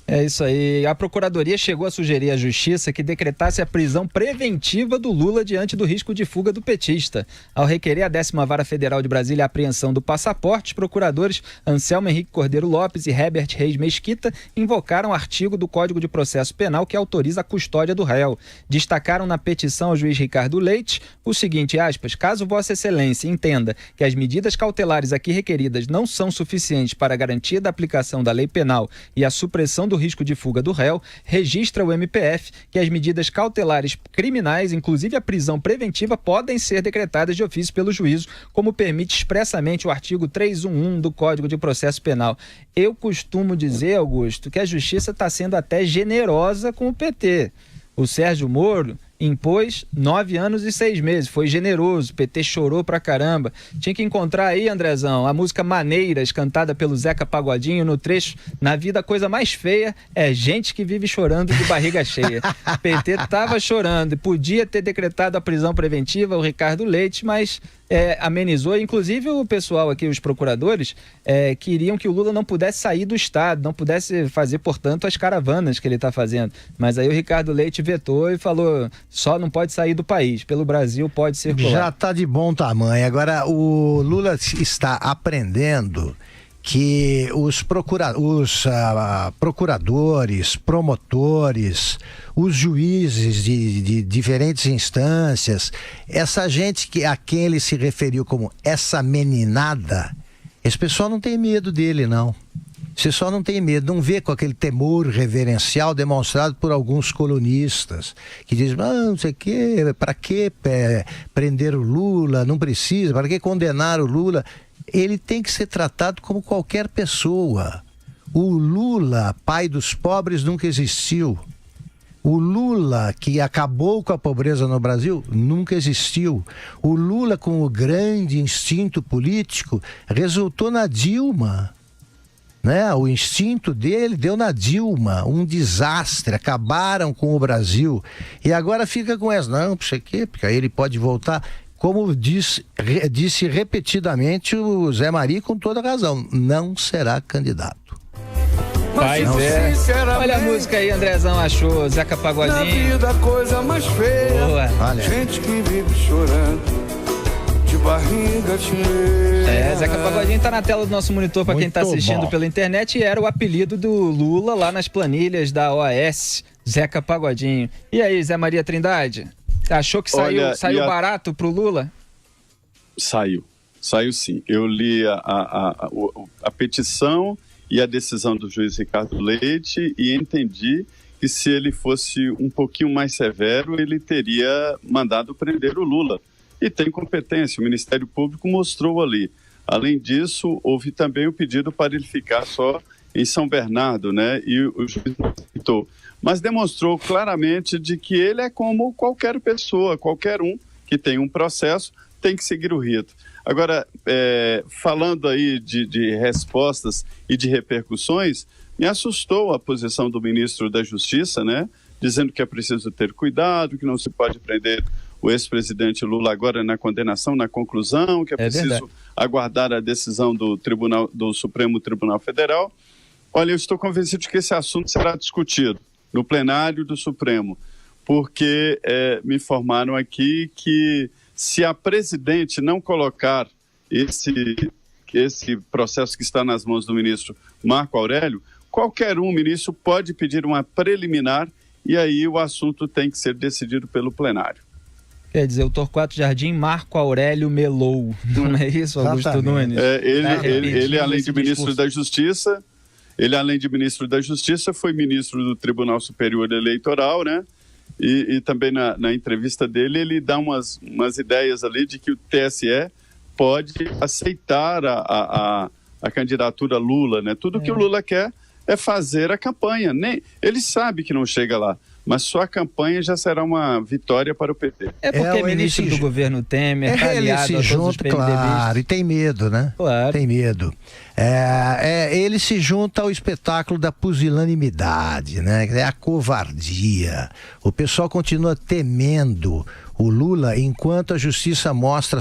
É isso aí. A Procuradoria chegou a sugerir à Justiça que decretasse a prisão preventiva do Lula diante do risco de fuga do petista. Ao requerer a 10ª Vara Federal de Brasília a apreensão do passaporte, procuradores Anselmo Henrique Cordeiro Lopes e Herbert Reis Mesquita invocaram o artigo do Código de Processo Penal que autoriza a custódia do réu. Destacaram na petição ao juiz Ricardo Leite o seguinte, aspas, caso Vossa Excelência entenda que as medidas cautelares aqui requeridas não são suficientes para a garantia da aplicação da lei penal e a supressão do risco de fuga do réu, registra o MPF que as medidas cautelares criminais, inclusive a prisão preventiva, podem ser decretadas de ofício pelo juízo, como permite expressamente o artigo 311 do Código de Processo Penal. Eu costumo dizer, Augusto, que a Justiça está sendo até generosa com o PT. O Sérgio Moro impôs 9 anos e 6 meses, foi generoso, o PT chorou pra caramba. Tinha que encontrar aí, Andrezão, a música Maneiras, cantada pelo Zeca Pagodinho no trecho Na Vida a Coisa Mais Feia é Gente que Vive Chorando de Barriga Cheia. O PT tava chorando e podia ter decretado a prisão preventiva, o Ricardo Leite, mas amenizou. Inclusive o pessoal aqui, os procuradores, queriam que o Lula não pudesse sair do estado, não pudesse fazer, portanto, as caravanas que ele está fazendo. Mas aí o Ricardo Leite vetou e falou, só não pode sair do país, pelo Brasil pode circular. Já está de bom tamanho. Agora, o Lula está aprendendo que os procuradores, promotores, os juízes de diferentes instâncias, essa gente a quem ele se referiu como essa meninada, esse pessoal não tem medo dele, não. Esse pessoal não tem medo, não vê com aquele temor reverencial demonstrado por alguns colunistas, que dizem, não sei o quê, para que prender o Lula, não precisa, para que condenar o Lula? Ele tem que ser tratado como qualquer pessoa. O Lula, pai dos pobres, nunca existiu. O Lula, que acabou com a pobreza no Brasil, nunca existiu. O Lula, com o grande instinto político, resultou na Dilma. Né? O instinto dele deu na Dilma, um desastre, acabaram com o Brasil. E agora fica com essa, não, porque aí ele pode voltar. Como disse repetidamente o Zé Maria, com toda razão, não será candidato. Mas olha a música aí, Andrezão achou, Zeca Pagodinho. Na vida a coisa mais feia, gente que vive chorando de barriga cheia. Zeca Pagodinho tá na tela do nosso monitor para quem tá assistindo pela internet e era o apelido do Lula lá nas planilhas da OAS, Zeca Pagodinho. E aí, Zé Maria Trindade? Achou que saiu barato pro Lula? Saiu sim. Eu li a petição e a decisão do juiz Ricardo Leite e entendi que se ele fosse um pouquinho mais severo, ele teria mandado prender o Lula. E tem competência, o Ministério Público mostrou ali. Além disso, houve também o pedido para ele ficar só em São Bernardo, né? E o juiz não aceitou. Mas demonstrou claramente de que ele é como qualquer pessoa, qualquer um que tem um processo, tem que seguir o rito. Agora, falando aí de respostas e de repercussões, me assustou a posição do ministro da Justiça, né? Dizendo que é preciso ter cuidado, que não se pode prender o ex-presidente Lula agora na condenação, na conclusão, que é preciso aguardar a decisão do Supremo Tribunal Federal. Olha, eu estou convencido de que esse assunto será discutido no plenário do Supremo, porque me informaram aqui que se a presidente não colocar esse processo que está nas mãos do ministro Marco Aurélio, qualquer ministro pode pedir uma preliminar e aí o assunto tem que ser decidido pelo plenário. Quer dizer, o Torquato Jardim Marco Aurélio melou, não é isso, Augusto Nunes? Ele, além de ministro da Justiça, foi ministro do Tribunal Superior Eleitoral, né? E também na entrevista dele, ele dá umas ideias ali de que o TSE pode aceitar a candidatura Lula, né? Tudo que o Lula quer é fazer a campanha. Ele sabe que não chega lá, mas só a campanha já será uma vitória para o PT. É porque é ministro do governo Temer, aliado a todos os PMDBistas. Claro, e tem medo, né? Claro. Tem medo. Ele se junta ao espetáculo da pusilanimidade, né? É a covardia. O pessoal continua temendo o Lula, enquanto a justiça mostra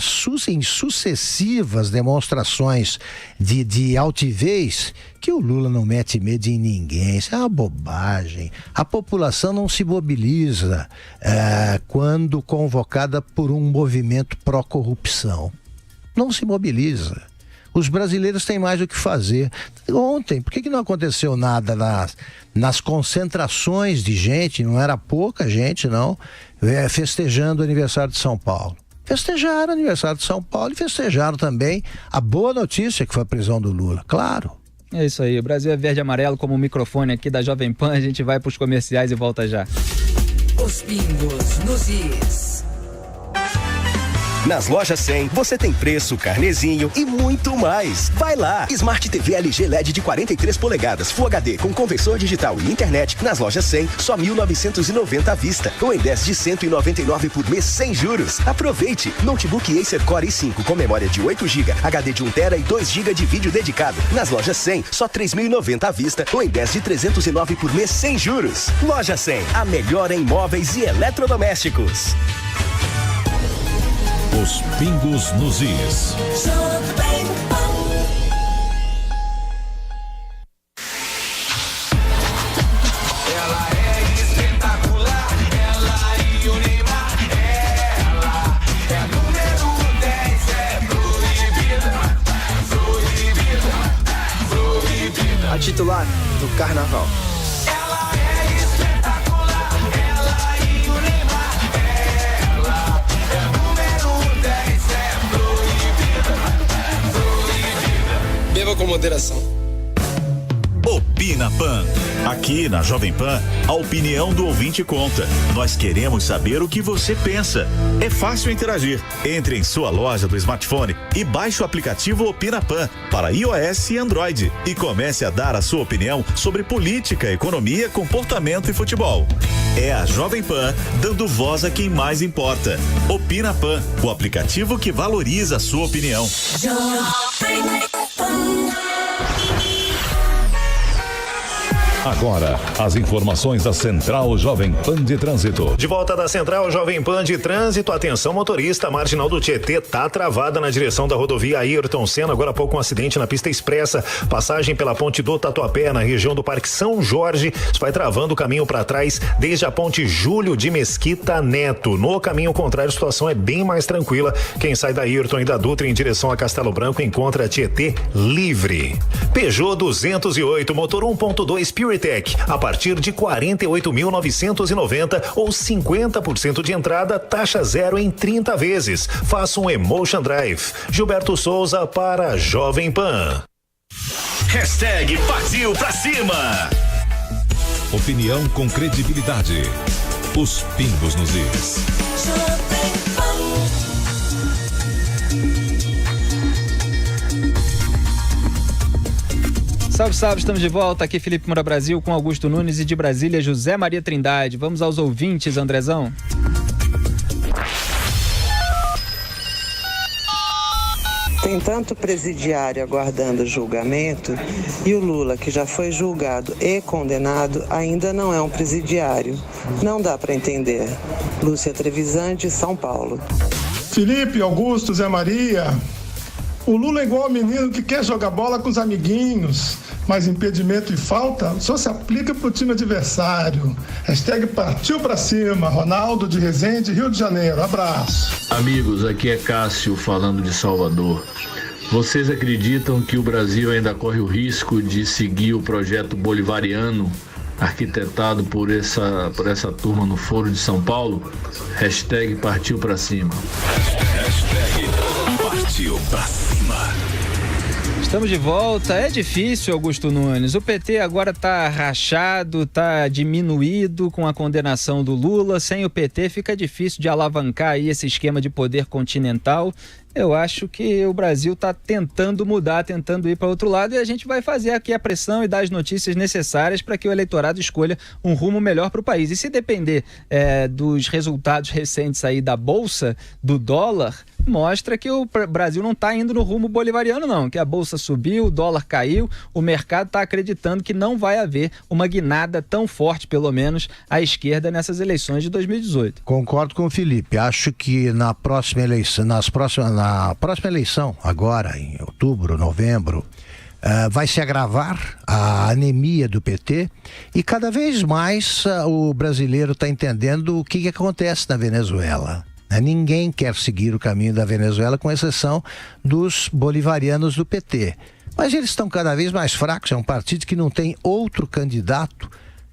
em sucessivas demonstrações de altivez, que o Lula não mete medo em ninguém. Isso é uma bobagem. A população não se mobiliza quando convocada por um movimento pró-corrupção. Não se mobiliza. Os brasileiros têm mais o que fazer. Ontem, por que não aconteceu nada nas concentrações de gente? Não era pouca gente, não, festejando o aniversário de São Paulo. Festejaram o aniversário de São Paulo e festejaram também a boa notícia que foi a prisão do Lula, claro. É isso aí, o Brasil é verde e amarelo, como o microfone aqui da Jovem Pan. A gente vai para os comerciais e volta já. Os pingos nos is. Nas lojas 100, você tem preço, carnezinho e muito mais. Vai lá! Smart TV LG LED de 43 polegadas, Full HD com conversor digital e internet. Nas lojas 100, só 1.990 à vista. Ou em 10 de 199 por mês sem juros. Aproveite! Notebook Acer Core i5 com memória de 8 GB, HD de 1 TB e 2 GB de vídeo dedicado. Nas lojas 100, só 3.090 à vista. Ou em 10 de 309 por mês sem juros. Loja 100, a melhor em móveis e eletrodomésticos. Os pingos nos is. Ela é espetacular, ela e o Neymar. Ela é número 10, é proibida. A titular do Carnaval. Beba com moderação. Opina Pan. Aqui na Jovem Pan, a opinião do ouvinte conta. Nós queremos saber o que você pensa. É fácil interagir. Entre em sua loja do smartphone e baixe o aplicativo Opina Pan para iOS e Android e comece a dar a sua opinião sobre política, economia, comportamento e futebol. É a Jovem Pan dando voz a quem mais importa. Opina Pan, o aplicativo que valoriza a sua opinião. Agora, as informações da Central Jovem Pan de Trânsito. De volta da Central Jovem Pan de Trânsito, atenção motorista, a marginal do Tietê tá travada na direção da rodovia Ayrton Senna, agora há pouco um acidente na pista expressa, passagem pela ponte do Tatuapé, na região do Parque São Jorge, isso vai travando o caminho para trás desde a ponte Júlio de Mesquita Neto. No caminho contrário, a situação é bem mais tranquila, quem sai da Ayrton e da Dutra em direção a Castelo Branco encontra a Tietê livre. Peugeot 208, motor 1.2 PureTech, a partir de 48.990 ou 50% de entrada, taxa zero em 30 vezes. Faça um Emotion Drive. Gilberto Souza para Jovem Pan. Hashtag partiu pra cima. Opinião com credibilidade. Os pingos nos is. Salve, salve, estamos de volta. Aqui Felipe Moura Brasil com Augusto Nunes e de Brasília José Maria Trindade. Vamos aos ouvintes, Andrezão. Tem tanto presidiário aguardando julgamento e o Lula, que já foi julgado e condenado, ainda não é um presidiário. Não dá para entender. Lúcia Trevisan, de São Paulo. Felipe, Augusto, Zé Maria. O Lula é igual ao menino que quer jogar bola com os amiguinhos, mas impedimento e falta só se aplica pro time adversário. Hashtag partiu pra cima. Ronaldo de Resende, Rio de Janeiro. Abraço. Amigos, aqui é Cássio falando de Salvador. Vocês acreditam que o Brasil ainda corre o risco de seguir o projeto bolivariano arquitetado por essa turma no Foro de São Paulo? Hashtag partiu pra cima. Hashtag partiu pra cima. Estamos de volta. É difícil, Augusto Nunes. O PT agora está rachado, está diminuído com a condenação do Lula. Sem o PT fica difícil de alavancar aí esse esquema de poder continental. Eu acho que o Brasil está tentando mudar, tentando ir para outro lado, e a gente vai fazer aqui a pressão e dar as notícias necessárias para que o eleitorado escolha um rumo melhor para o país. E se depender dos resultados recentes aí da Bolsa, do dólar, mostra que o Brasil não está indo no rumo bolivariano não, que a bolsa subiu, o dólar caiu, o mercado está acreditando que não vai haver uma guinada tão forte, pelo menos, à esquerda nessas eleições de 2018. Concordo com o Felipe, acho que na próxima eleição, agora em outubro, novembro, vai se agravar a anemia do PT e cada vez mais o brasileiro está entendendo o que acontece na Venezuela. Ninguém quer seguir o caminho da Venezuela, com exceção dos bolivarianos do PT. Mas eles estão cada vez mais fracos, é um partido que não tem outro candidato,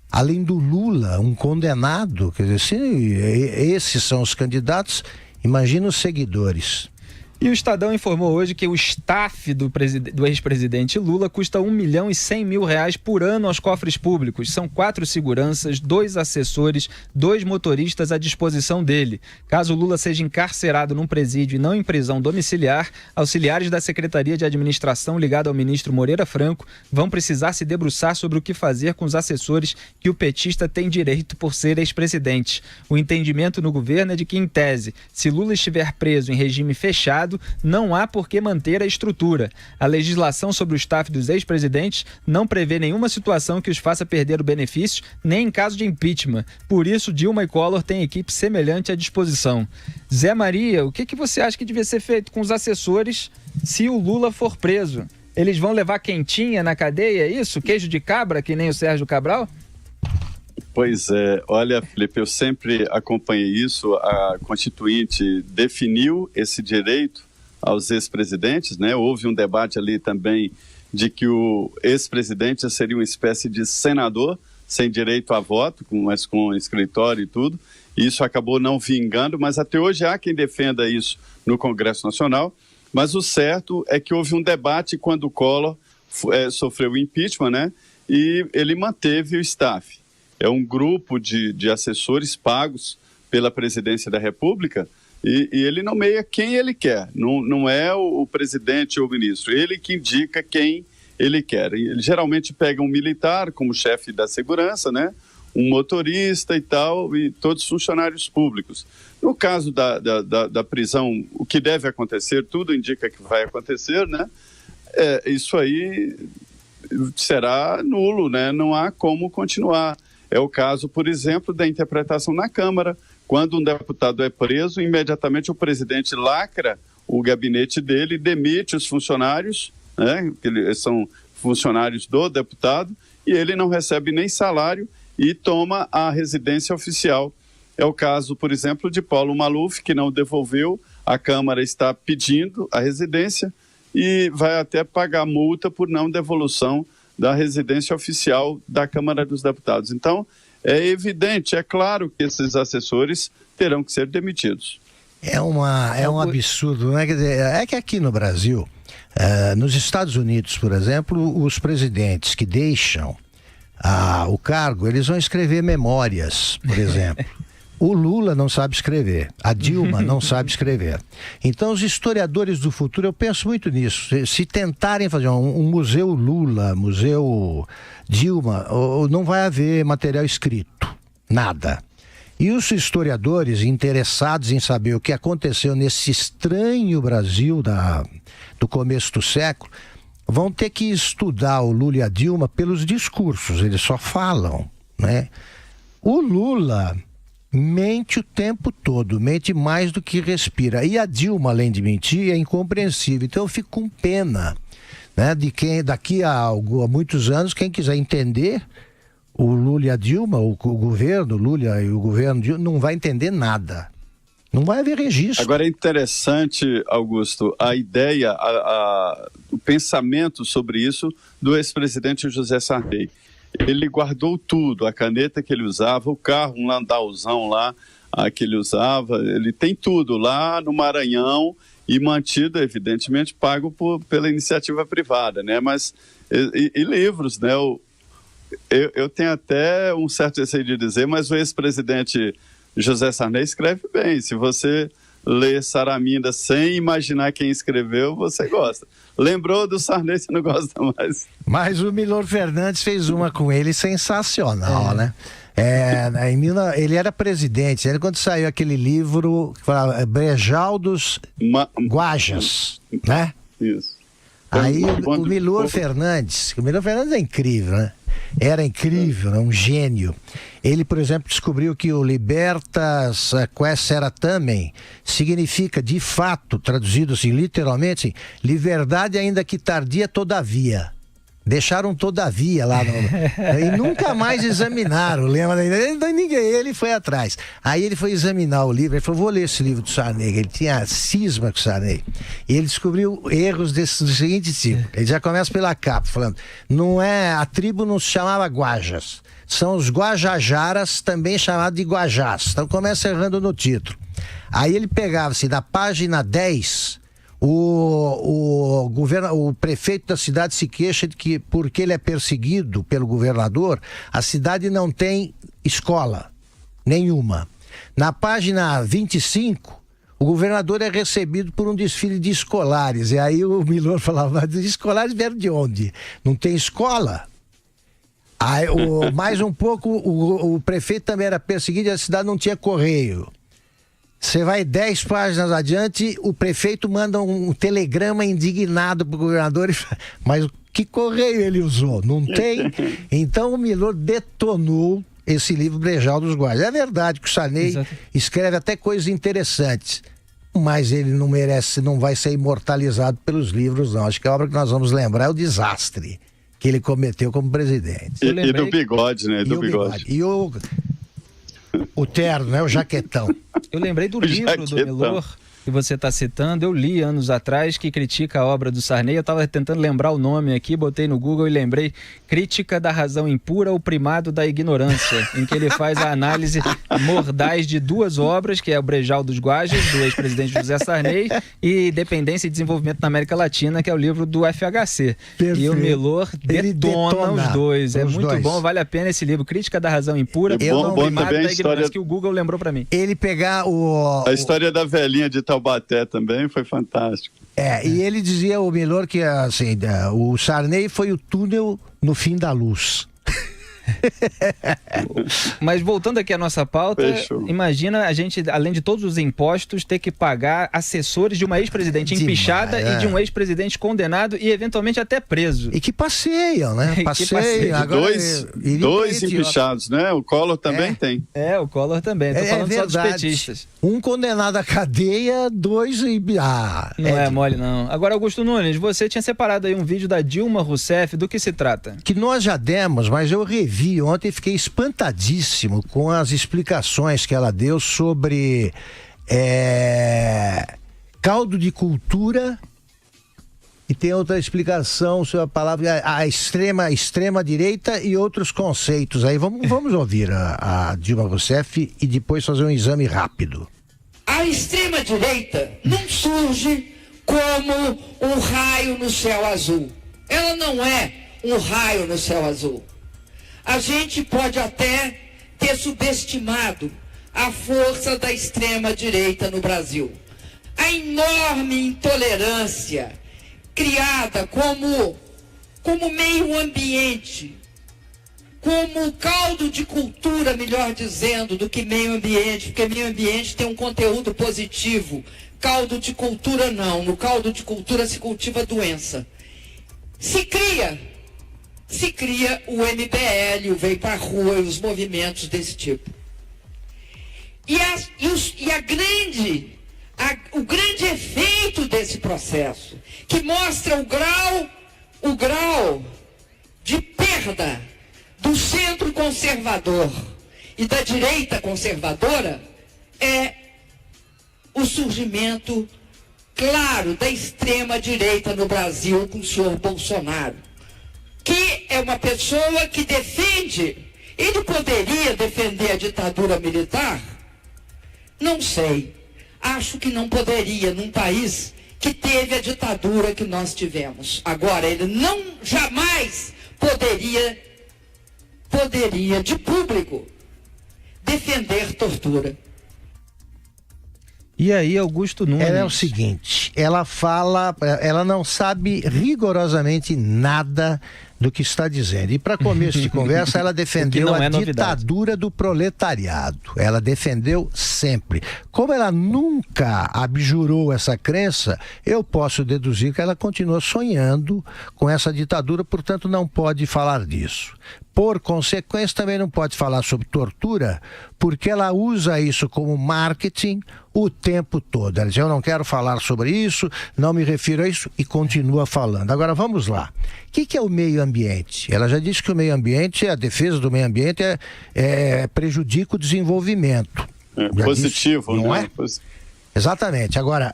além do Lula, um condenado. Quer dizer, se esses são os candidatos, imagina os seguidores. E o Estadão informou hoje que o staff do ex-presidente Lula custa R$1.100.000 por ano aos cofres públicos. São 4 seguranças, 2 assessores, 2 motoristas à disposição dele. Caso Lula seja encarcerado num presídio e não em prisão domiciliar, auxiliares da Secretaria de Administração ligada ao ministro Moreira Franco vão precisar se debruçar sobre o que fazer com os assessores que o petista tem direito por ser ex-presidente. O entendimento no governo é de que, em tese, se Lula estiver preso em regime fechado, não há por que manter a estrutura. A legislação sobre o staff dos ex-presidentes não prevê nenhuma situação que os faça perder o benefício, nem em caso de impeachment. Por isso, Dilma e Collor têm equipe semelhante à disposição. Zé Maria, o que você acha que devia ser feito com os assessores se o Lula for preso? Eles vão levar quentinha na cadeia, é isso? Queijo de cabra, que nem o Sérgio Cabral? Pois é, olha, Felipe, eu sempre acompanhei isso. A Constituinte definiu esse direito aos ex-presidentes, né? Houve um debate ali também de que o ex-presidente seria uma espécie de senador, sem direito a voto, mas com escritório e tudo. E isso acabou não vingando, mas até hoje há quem defenda isso no Congresso Nacional. Mas o certo é que houve um debate quando o Collor sofreu o impeachment, né? E ele manteve o staff. É um grupo de assessores pagos pela Presidência da República e ele nomeia quem ele quer. Não é o presidente ou o ministro, ele que indica quem ele quer. Ele geralmente pega um militar como chefe da segurança, né? Um motorista e tal, e todos funcionários públicos. No caso da prisão, o que deve acontecer, tudo indica que vai acontecer, né? Isso aí será nulo, né? Não há como continuar. É o caso, por exemplo, da interpretação na Câmara. Quando um deputado é preso, imediatamente o presidente lacra o gabinete dele, demite os funcionários, né, que eles são funcionários do deputado, e ele não recebe nem salário e toma a residência oficial. É o caso, por exemplo, de Paulo Maluf, que não devolveu, a Câmara está pedindo a residência e vai até pagar multa por não devolução da residência oficial da Câmara dos Deputados. Então, é evidente, é claro que esses assessores terão que ser demitidos. É um absurdo, né? Quer dizer, é que aqui no Brasil, nos Estados Unidos, por exemplo, os presidentes que deixam o cargo, eles vão escrever memórias, por exemplo. O Lula não sabe escrever, a Dilma não sabe escrever. Então, os historiadores do futuro, eu penso muito nisso. Se tentarem fazer um museu Lula, museu Dilma, não vai haver material escrito, nada. E os historiadores interessados em saber o que aconteceu nesse estranho Brasil do começo do século, vão ter que estudar o Lula e a Dilma pelos discursos, eles só falam, né? O Lula mente o tempo todo, mente mais do que respira. E a Dilma, além de mentir, é incompreensível. Então eu fico com pena, né, de quem daqui a muitos anos, quem quiser entender o Lula e a Dilma, o governo Lula e o governo Dilma, não vai entender nada. Não vai haver registro. Agora é interessante, Augusto, a ideia, o pensamento sobre isso do ex-presidente José Sarney. Ele guardou tudo, a caneta que ele usava, o carro, um Landauzão lá que ele usava, ele tem tudo lá no Maranhão e mantido, evidentemente, pago pela iniciativa privada, né? Mas, e livros, né? Eu tenho até um certo receio de dizer, mas o ex-presidente José Sarney escreve bem. Se você lê Saraminda sem imaginar quem escreveu, você gosta. Lembrou do Sarney, você não gosta mais. Mas o Milor Fernandes fez uma com ele sensacional, né? Ele era presidente. Ele, quando saiu aquele livro que falava Brejal dos Guajas, né? Isso. Aí o Milor Fernandes é incrível, né? Era incrível, né? Um gênio. Ele, por exemplo, descobriu que o libertas quaes era tamen significa, de fato, traduzido assim, literalmente, assim, liberdade ainda que tardia todavia. Deixaram todavia lá e nunca mais examinaram, lembra? Ele foi atrás. Aí ele foi examinar o livro, ele falou, vou ler esse livro do Sarney. Ele tinha cisma com o Sarney. E ele descobriu erros do seguinte tipo. Ele já começa pela capa, falando, a tribo não se chamava Guajas. São os Guajajaras, também chamados de Guajás. Então começa errando no título. Aí ele pegava-se da página 10... O prefeito da cidade se queixa de que, porque ele é perseguido pelo governador, a cidade não tem escola nenhuma. Na página 25, o governador é recebido por um desfile de escolares. E aí o Milor falava, escolares vieram de onde? Não tem escola? Aí, mais um pouco, o prefeito também era perseguido e a cidade não tinha correio. Você vai 10 páginas adiante, o prefeito manda um telegrama indignado pro governador, mas que correio ele usou? Não tem? Então o Milor detonou esse livro Brejal dos Guajas. É verdade que o Sarney escreve até coisas interessantes, mas ele não merece, não vai ser imortalizado pelos livros, não. Acho que a obra que nós vamos lembrar é o desastre que ele cometeu como presidente. E do bigode, né? Do bigode. E o terno, né? O jaquetão. Eu lembrei do livro do Milor que você está citando. Eu li anos atrás, que critica a obra do Sarney. Eu estava tentando lembrar o nome aqui, botei no Google e lembrei. Crítica da razão impura, o primado da ignorância, em que ele faz a análise mordaz de duas obras, que é o Brejal dos Guajas, do ex-presidente José Sarney, e Dependência e Desenvolvimento na América Latina, que é o livro do FHC. Perfeito. E o Milor detona os dois. É muito bom, vale a pena esse livro. Crítica da razão impura, o primado da ignorância, que o Google lembrou para mim. Ele pegar a história da velhinha de Taubaté também foi fantástico. E ele dizia, o Milor, que assim, o Sarney foi o túnel no fim da luz. Mas voltando aqui à nossa pauta, imagina a gente, além de todos os impostos, ter que pagar assessores de uma ex-presidente empichada e de um ex-presidente condenado e eventualmente até preso. E que passeiam, né? Passeiam. Agora, dois empichados, né? O Collor também tem. O Collor também. Tô falando só dos petistas. Um condenado à cadeia, dois e... não é mole, não. Agora, Augusto Nunes, você tinha separado aí um vídeo da Dilma Rousseff. Do que se trata? Que nós já demos, mas eu revi ontem e fiquei espantadíssimo com as explicações que ela deu sobre caldo de cultura, e tem outra explicação sobre a palavra a extrema direita e outros conceitos. Aí vamos ouvir a Dilma Rousseff e depois fazer um exame rápido. A extrema direita não surge como um raio no céu azul. Ela não é um raio no céu azul. A gente pode até ter subestimado a força da extrema-direita no Brasil. A enorme intolerância criada como meio ambiente, como caldo de cultura, melhor dizendo, do que meio ambiente, porque meio ambiente tem um conteúdo positivo. Caldo de cultura não. No caldo de cultura se cultiva doença. Se cria o MBL, o Vem Pra Rua e os movimentos desse tipo. O grande efeito desse processo, que mostra o grau de perda do centro conservador e da direita conservadora, é o surgimento claro da extrema direita no Brasil com o senhor Bolsonaro, que é uma pessoa que defende. Ele poderia defender a ditadura militar? Não sei. Acho que não poderia num país que teve a ditadura que nós tivemos. Agora, ele jamais poderia de público defender tortura. E aí, Augusto Nunes? É o seguinte, ela não sabe rigorosamente nada do que está dizendo. E para começo de conversa, ela defendeu a ditadura do proletariado. Ela defendeu sempre. Como ela nunca abjurou essa crença, eu posso deduzir que ela continua sonhando com essa ditadura, portanto não pode falar disso. Por consequência, também não pode falar sobre tortura, porque ela usa isso como marketing o tempo todo. Ela diz, eu não quero falar sobre isso, não me refiro a isso, e continua falando. Agora, vamos lá. O que é o meio ambiente? Ela já disse que o meio ambiente, a defesa do meio ambiente prejudica o desenvolvimento. Positivo, disse, não né? é? Exatamente. Agora,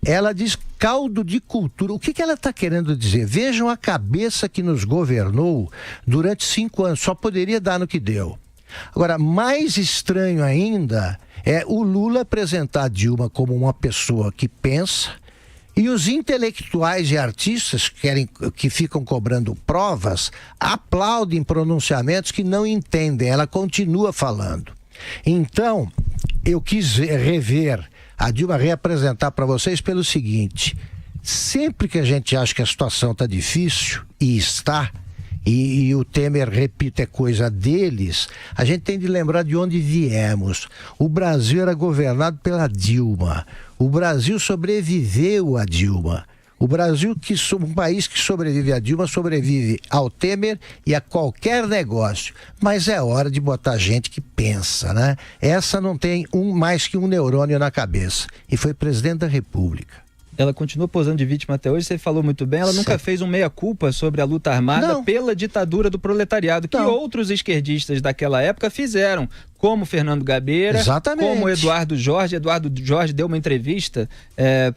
ela diz caldo de cultura. O que ela está querendo dizer? Vejam a cabeça que nos governou durante 5 anos. Só poderia dar no que deu. Agora, mais estranho ainda é o Lula apresentar a Dilma como uma pessoa que pensa, e os intelectuais e artistas que ficam cobrando provas aplaudem pronunciamentos que não entendem. Ela continua falando. Então, eu quis rever a Dilma, reapresentar para vocês pelo seguinte: sempre que a gente acha que a situação está difícil, e está, e o Temer, repito, é coisa deles, a gente tem de lembrar de onde viemos. O Brasil era governado pela Dilma. O Brasil sobreviveu a Dilma. O Brasil, um país que sobrevive a Dilma, sobrevive ao Temer e a qualquer negócio. Mas é hora de botar gente que pensa, né? Essa não tem mais que um neurônio na cabeça. E foi presidente da República. Ela continua posando de vítima até hoje, você falou muito bem, ela nunca fez um meia-culpa sobre a luta armada pela ditadura do proletariado, que outros esquerdistas daquela época fizeram, como Fernando Gabeira, como Eduardo Jorge. Eduardo Jorge deu uma entrevista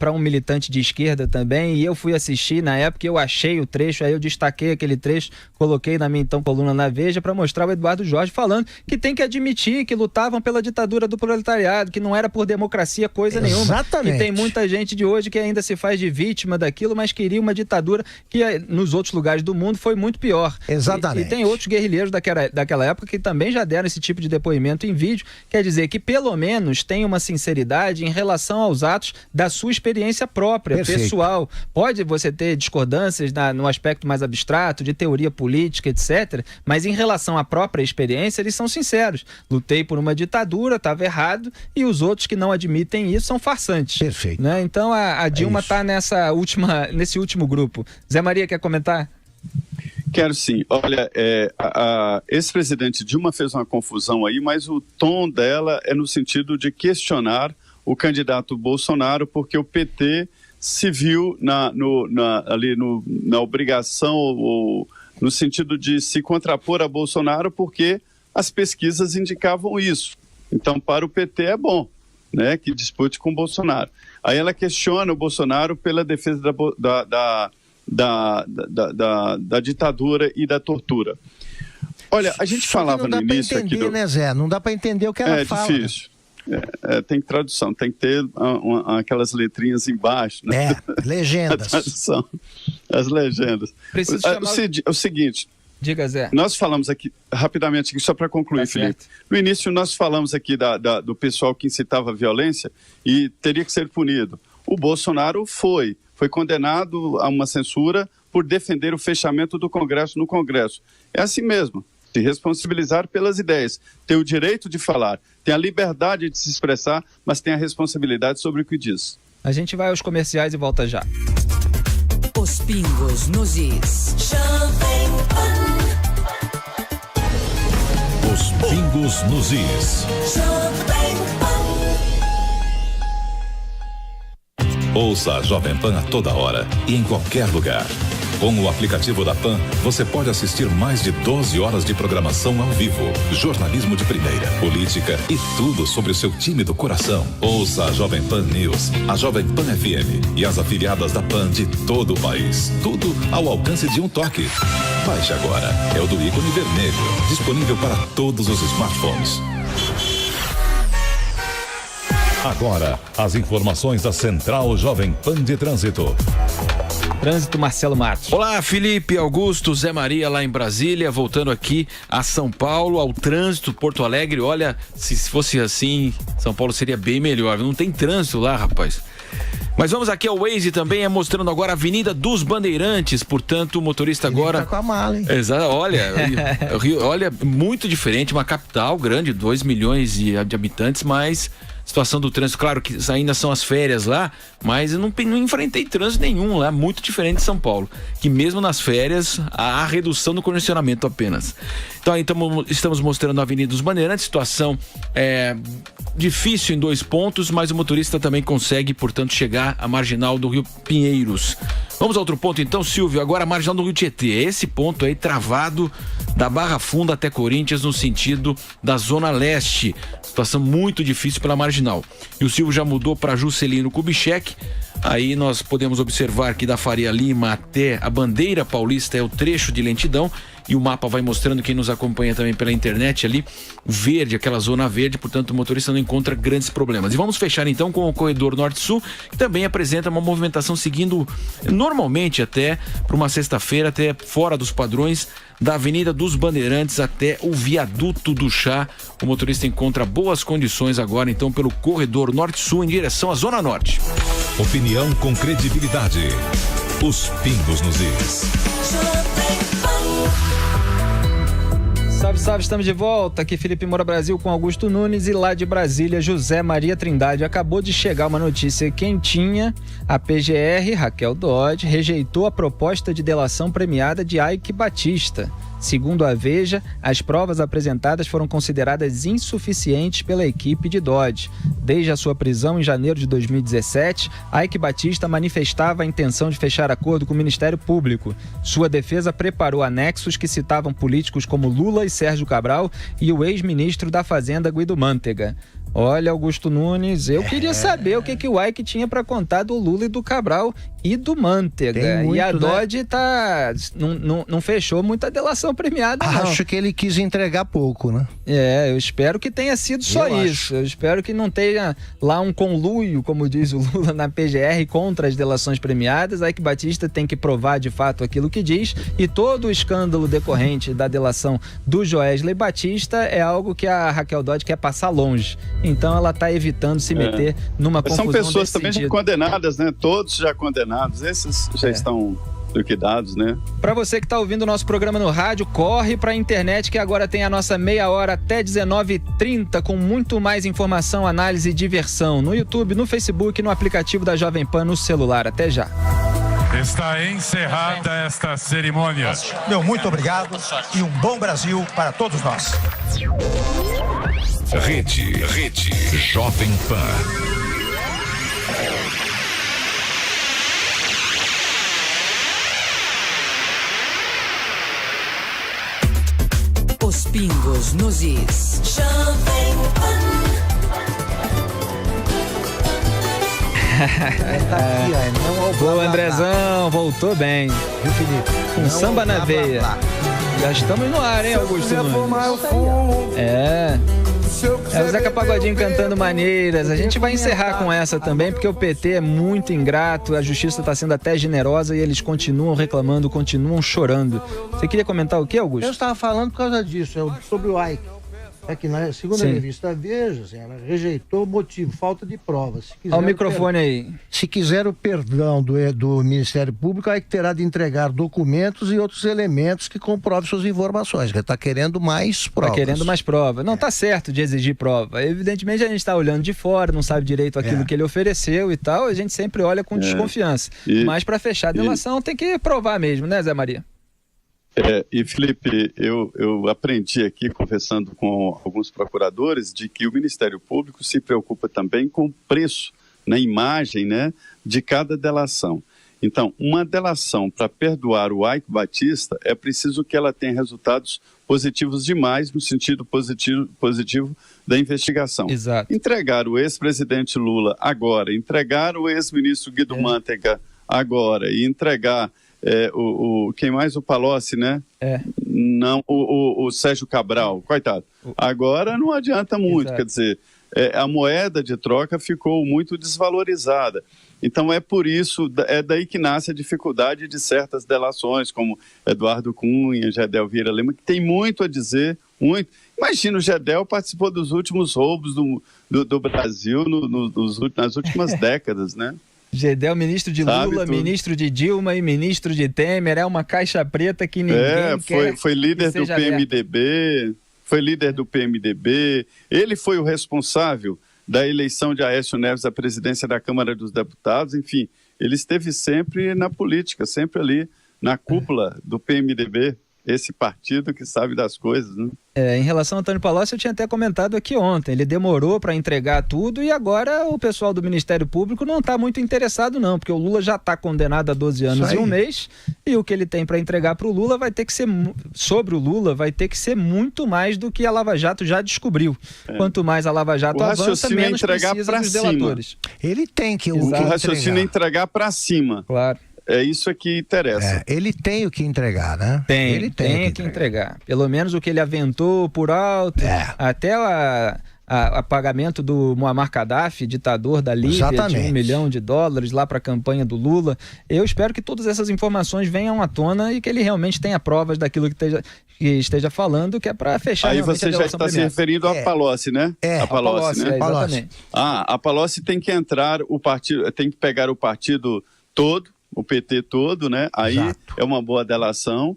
para um militante de esquerda também, e eu fui assistir na época, eu achei o trecho, aí eu destaquei aquele trecho, coloquei na minha então coluna na Veja para mostrar o Eduardo Jorge falando que tem que admitir que lutavam pela ditadura do proletariado, que não era por democracia coisa nenhuma. Que tem muita gente de hoje que ainda se faz de vítima daquilo, mas queria uma ditadura que nos outros lugares do mundo foi muito pior. Exatamente. E tem outros guerrilheiros daquela época que também já deram esse tipo de depoimento em vídeo, quer dizer que pelo menos tem uma sinceridade em relação aos atos da sua experiência própria, pessoal. Pode você ter discordâncias no aspecto mais abstrato, de teoria política, etc., mas em relação à própria experiência, eles são sinceros. Lutei por uma ditadura, estava errado, e os outros que não admitem isso são farsantes. Perfeito. Né? Então a Dilma está nesse último grupo. Zé Maria, quer comentar? Quero sim. Olha, a ex-presidente Dilma fez uma confusão aí, mas o tom dela é no sentido de questionar o candidato Bolsonaro, porque o PT se viu na obrigação, ou no sentido de se contrapor a Bolsonaro, porque as pesquisas indicavam isso. Então, para o PT é bom, né, que dispute com o Bolsonaro. Aí ela questiona o Bolsonaro pela defesa da ditadura e da tortura. Olha, a gente falava no início aqui... Não dá para entender, né, Zé? Não dá para entender o que ela fala. É difícil. Tem tradução, tem que ter aquelas letrinhas embaixo, né? Legendas. A tradução, as legendas. O seguinte... Diga, Zé. Nós falamos aqui, rapidamente, aqui, só para concluir, Felipe. No início, nós falamos aqui do pessoal que incitava a violência e teria que ser punido. O Bolsonaro foi condenado a uma censura por defender o fechamento do Congresso no Congresso. É assim mesmo, se responsabilizar pelas ideias, tem o direito de falar, tem a liberdade de se expressar, mas tem a responsabilidade sobre o que diz. A gente vai aos comerciais e volta já. Os pingos nos is. Os pingos nos is. Ouça a Jovem Pan a toda hora e em qualquer lugar. Com o aplicativo da PAN, você pode assistir mais de 12 horas de programação ao vivo, jornalismo de primeira, política e tudo sobre o seu time do coração. Ouça a Jovem Pan News, a Jovem Pan FM e as afiliadas da PAN de todo o país. Tudo ao alcance de um toque. Baixe agora. É o do ícone vermelho, disponível para todos os smartphones. Agora, as informações da Central Jovem Pan de Trânsito. Trânsito, Marcelo Matos. Olá, Felipe, Augusto, Zé Maria lá em Brasília, voltando aqui a São Paulo, ao trânsito, Porto Alegre. Olha, se fosse assim, São Paulo seria bem melhor. Não tem trânsito lá, rapaz. Mas vamos aqui ao Waze também, mostrando agora a Avenida dos Bandeirantes, portanto o motorista agora... Tá com a mala, hein? Exato, olha, muito diferente, uma capital grande, 2 milhões de habitantes, mas... Situação do trânsito, claro que ainda são as férias lá, mas eu não enfrentei trânsito nenhum lá, muito diferente de São Paulo, que mesmo nas férias há redução do congestionamento apenas. Então aí estamos mostrando a Avenida dos Bandeirantes, situação difícil em 2 pontos, mas o motorista também consegue, portanto, chegar à marginal do Rio Pinheiros. Vamos a outro ponto então, Silvio, agora a marginal do Rio Tietê, esse ponto aí travado da Barra Funda até Corinthians no sentido da Zona Leste, situação muito difícil pela marginal. E o Silvio já mudou para Juscelino Kubitschek, aí nós podemos observar que da Faria Lima até a Bandeira Paulista é o trecho de lentidão, e o mapa vai mostrando, quem nos acompanha também pela internet ali, verde, aquela zona verde, portanto o motorista não encontra grandes problemas. E vamos fechar então com o corredor Norte-Sul, que também apresenta uma movimentação seguindo normalmente até para uma sexta-feira, até fora dos padrões, da Avenida dos Bandeirantes até o Viaduto do Chá. O motorista encontra boas condições agora então pelo corredor Norte-Sul em direção à Zona Norte. Opinião com credibilidade. Os pingos nos is. Salve, salve, estamos de volta. Aqui Felipe Moura Brasil com Augusto Nunes e lá de Brasília, José Maria Trindade. Acabou de chegar uma notícia quentinha. A PGR, Raquel Dodge, rejeitou a proposta de delação premiada de Eike Batista. Segundo a Veja, as provas apresentadas foram consideradas insuficientes pela equipe de Dodge. Desde a sua prisão em janeiro de 2017, Eike Batista manifestava a intenção de fechar acordo com o Ministério Público. Sua defesa preparou anexos que citavam políticos como Lula e Sérgio Cabral e o ex-ministro da Fazenda, Guido Mantega. Olha, Augusto Nunes, eu queria saber o que o Eike tinha para contar do Lula e do Cabral e do Mantega. Muito, e a Dodge não fechou muita delação premiada, não. Acho que ele quis entregar pouco, né? Eu espero que tenha sido só isso. Eu espero que não tenha lá um conluio, como diz o Lula, na PGR contra as delações premiadas. Eike Batista tem que provar de fato aquilo que diz, e todo o escândalo decorrente da delação do Joesley Batista é algo que a Raquel Dodge quer passar longe. Então ela está evitando se meter numa confusão. São pessoas também já condenadas, né? Todos já condenados. Esses já estão liquidados, né? Para você que está ouvindo o nosso programa no rádio, corre para a internet que agora tem a nossa meia hora até 19h30 com muito mais informação, análise e diversão no YouTube, no Facebook, no aplicativo da Jovem Pan no celular. Até já. Está encerrada esta cerimônia. Meu muito obrigado e um bom Brasil para todos nós. Rede Jovem Pan. Os pingos nos is. Jovem Boa, Andrezão, voltou bem. Viu, Felipe? Com samba na veia. Já estamos no ar, hein, Augusto Nunes? O Zeca Pagodinho cantando maneiras. A gente vai encerrar com essa também, porque o PT é muito ingrato, a justiça está sendo até generosa e eles continuam reclamando, continuam chorando. Você queria comentar o que, Augusto? Eu estava falando por causa disso, sobre o Eike. É que na segunda revista Veja, assim, ela rejeitou o motivo, falta de provas. Olha o microfone aí. Se quiser o perdão do Ministério Público, aí terá de entregar documentos e outros elementos que comprovem suas informações. Ele está querendo mais provas. Está querendo mais provas. Não, está certo de exigir prova. Evidentemente a gente está olhando de fora, não sabe direito aquilo que ele ofereceu e tal, a gente sempre olha com desconfiança. Mas para fechar a delação tem que provar mesmo, né, Zé Maria? E Felipe, eu aprendi aqui, conversando com alguns procuradores, de que o Ministério Público se preocupa também com o preço, na imagem, né, de cada delação. Então, uma delação para perdoar o Eike Batista é preciso que ela tenha resultados positivos demais, no sentido positivo da investigação. Exato. Entregar o ex-presidente Lula agora, entregar o ex-ministro Guido Mantega agora e entregar quem mais? O Palocci, né? Não, o Sérgio Cabral, coitado. Agora não adianta muito, quer dizer, a moeda de troca ficou muito desvalorizada. Então é por isso, é daí que nasce a dificuldade de certas delações, como Eduardo Cunha, Gedel Vieira Lima, que tem muito a dizer, muito. Imagina, o Gedel participou dos últimos roubos do Brasil nas últimas décadas, né? Gedel, ministro de Lula, ministro de Dilma e ministro de Temer, é uma caixa preta que ninguém quer. Foi líder do PMDB, ele foi o responsável da eleição de Aécio Neves à presidência da Câmara dos Deputados, enfim, ele esteve sempre na política, sempre ali na cúpula do PMDB, esse partido que sabe das coisas, né? Em relação ao Antônio Palocci, eu tinha até comentado aqui ontem, ele demorou para entregar tudo e agora o pessoal do Ministério Público não está muito interessado não, porque o Lula já está condenado a 12 anos e 1 mês e o que ele tem para entregar para o Lula vai ter que ser, sobre o Lula, vai ter que ser muito mais do que a Lava Jato já descobriu. Quanto mais a Lava Jato avança, menos precisa dos delatores. Ele tem que... O raciocínio é entregar para cima. Claro. É isso que interessa. Ele tem o que entregar, né? Ele tem o que entregar. Pelo menos o que ele aventou por alto, até o pagamento do Muammar Gaddafi, ditador da Líbia, de $1 milhão lá para a campanha do Lula. Eu espero que todas essas informações venham à tona e que ele realmente tenha provas daquilo que esteja falando, que é para fechar. Aí você já está se referindo a Palocci, né? A Palocci, né? Exatamente. A Palocci tem que entrar, tem que pegar o partido todo, o PT todo, né? Aí é uma boa delação,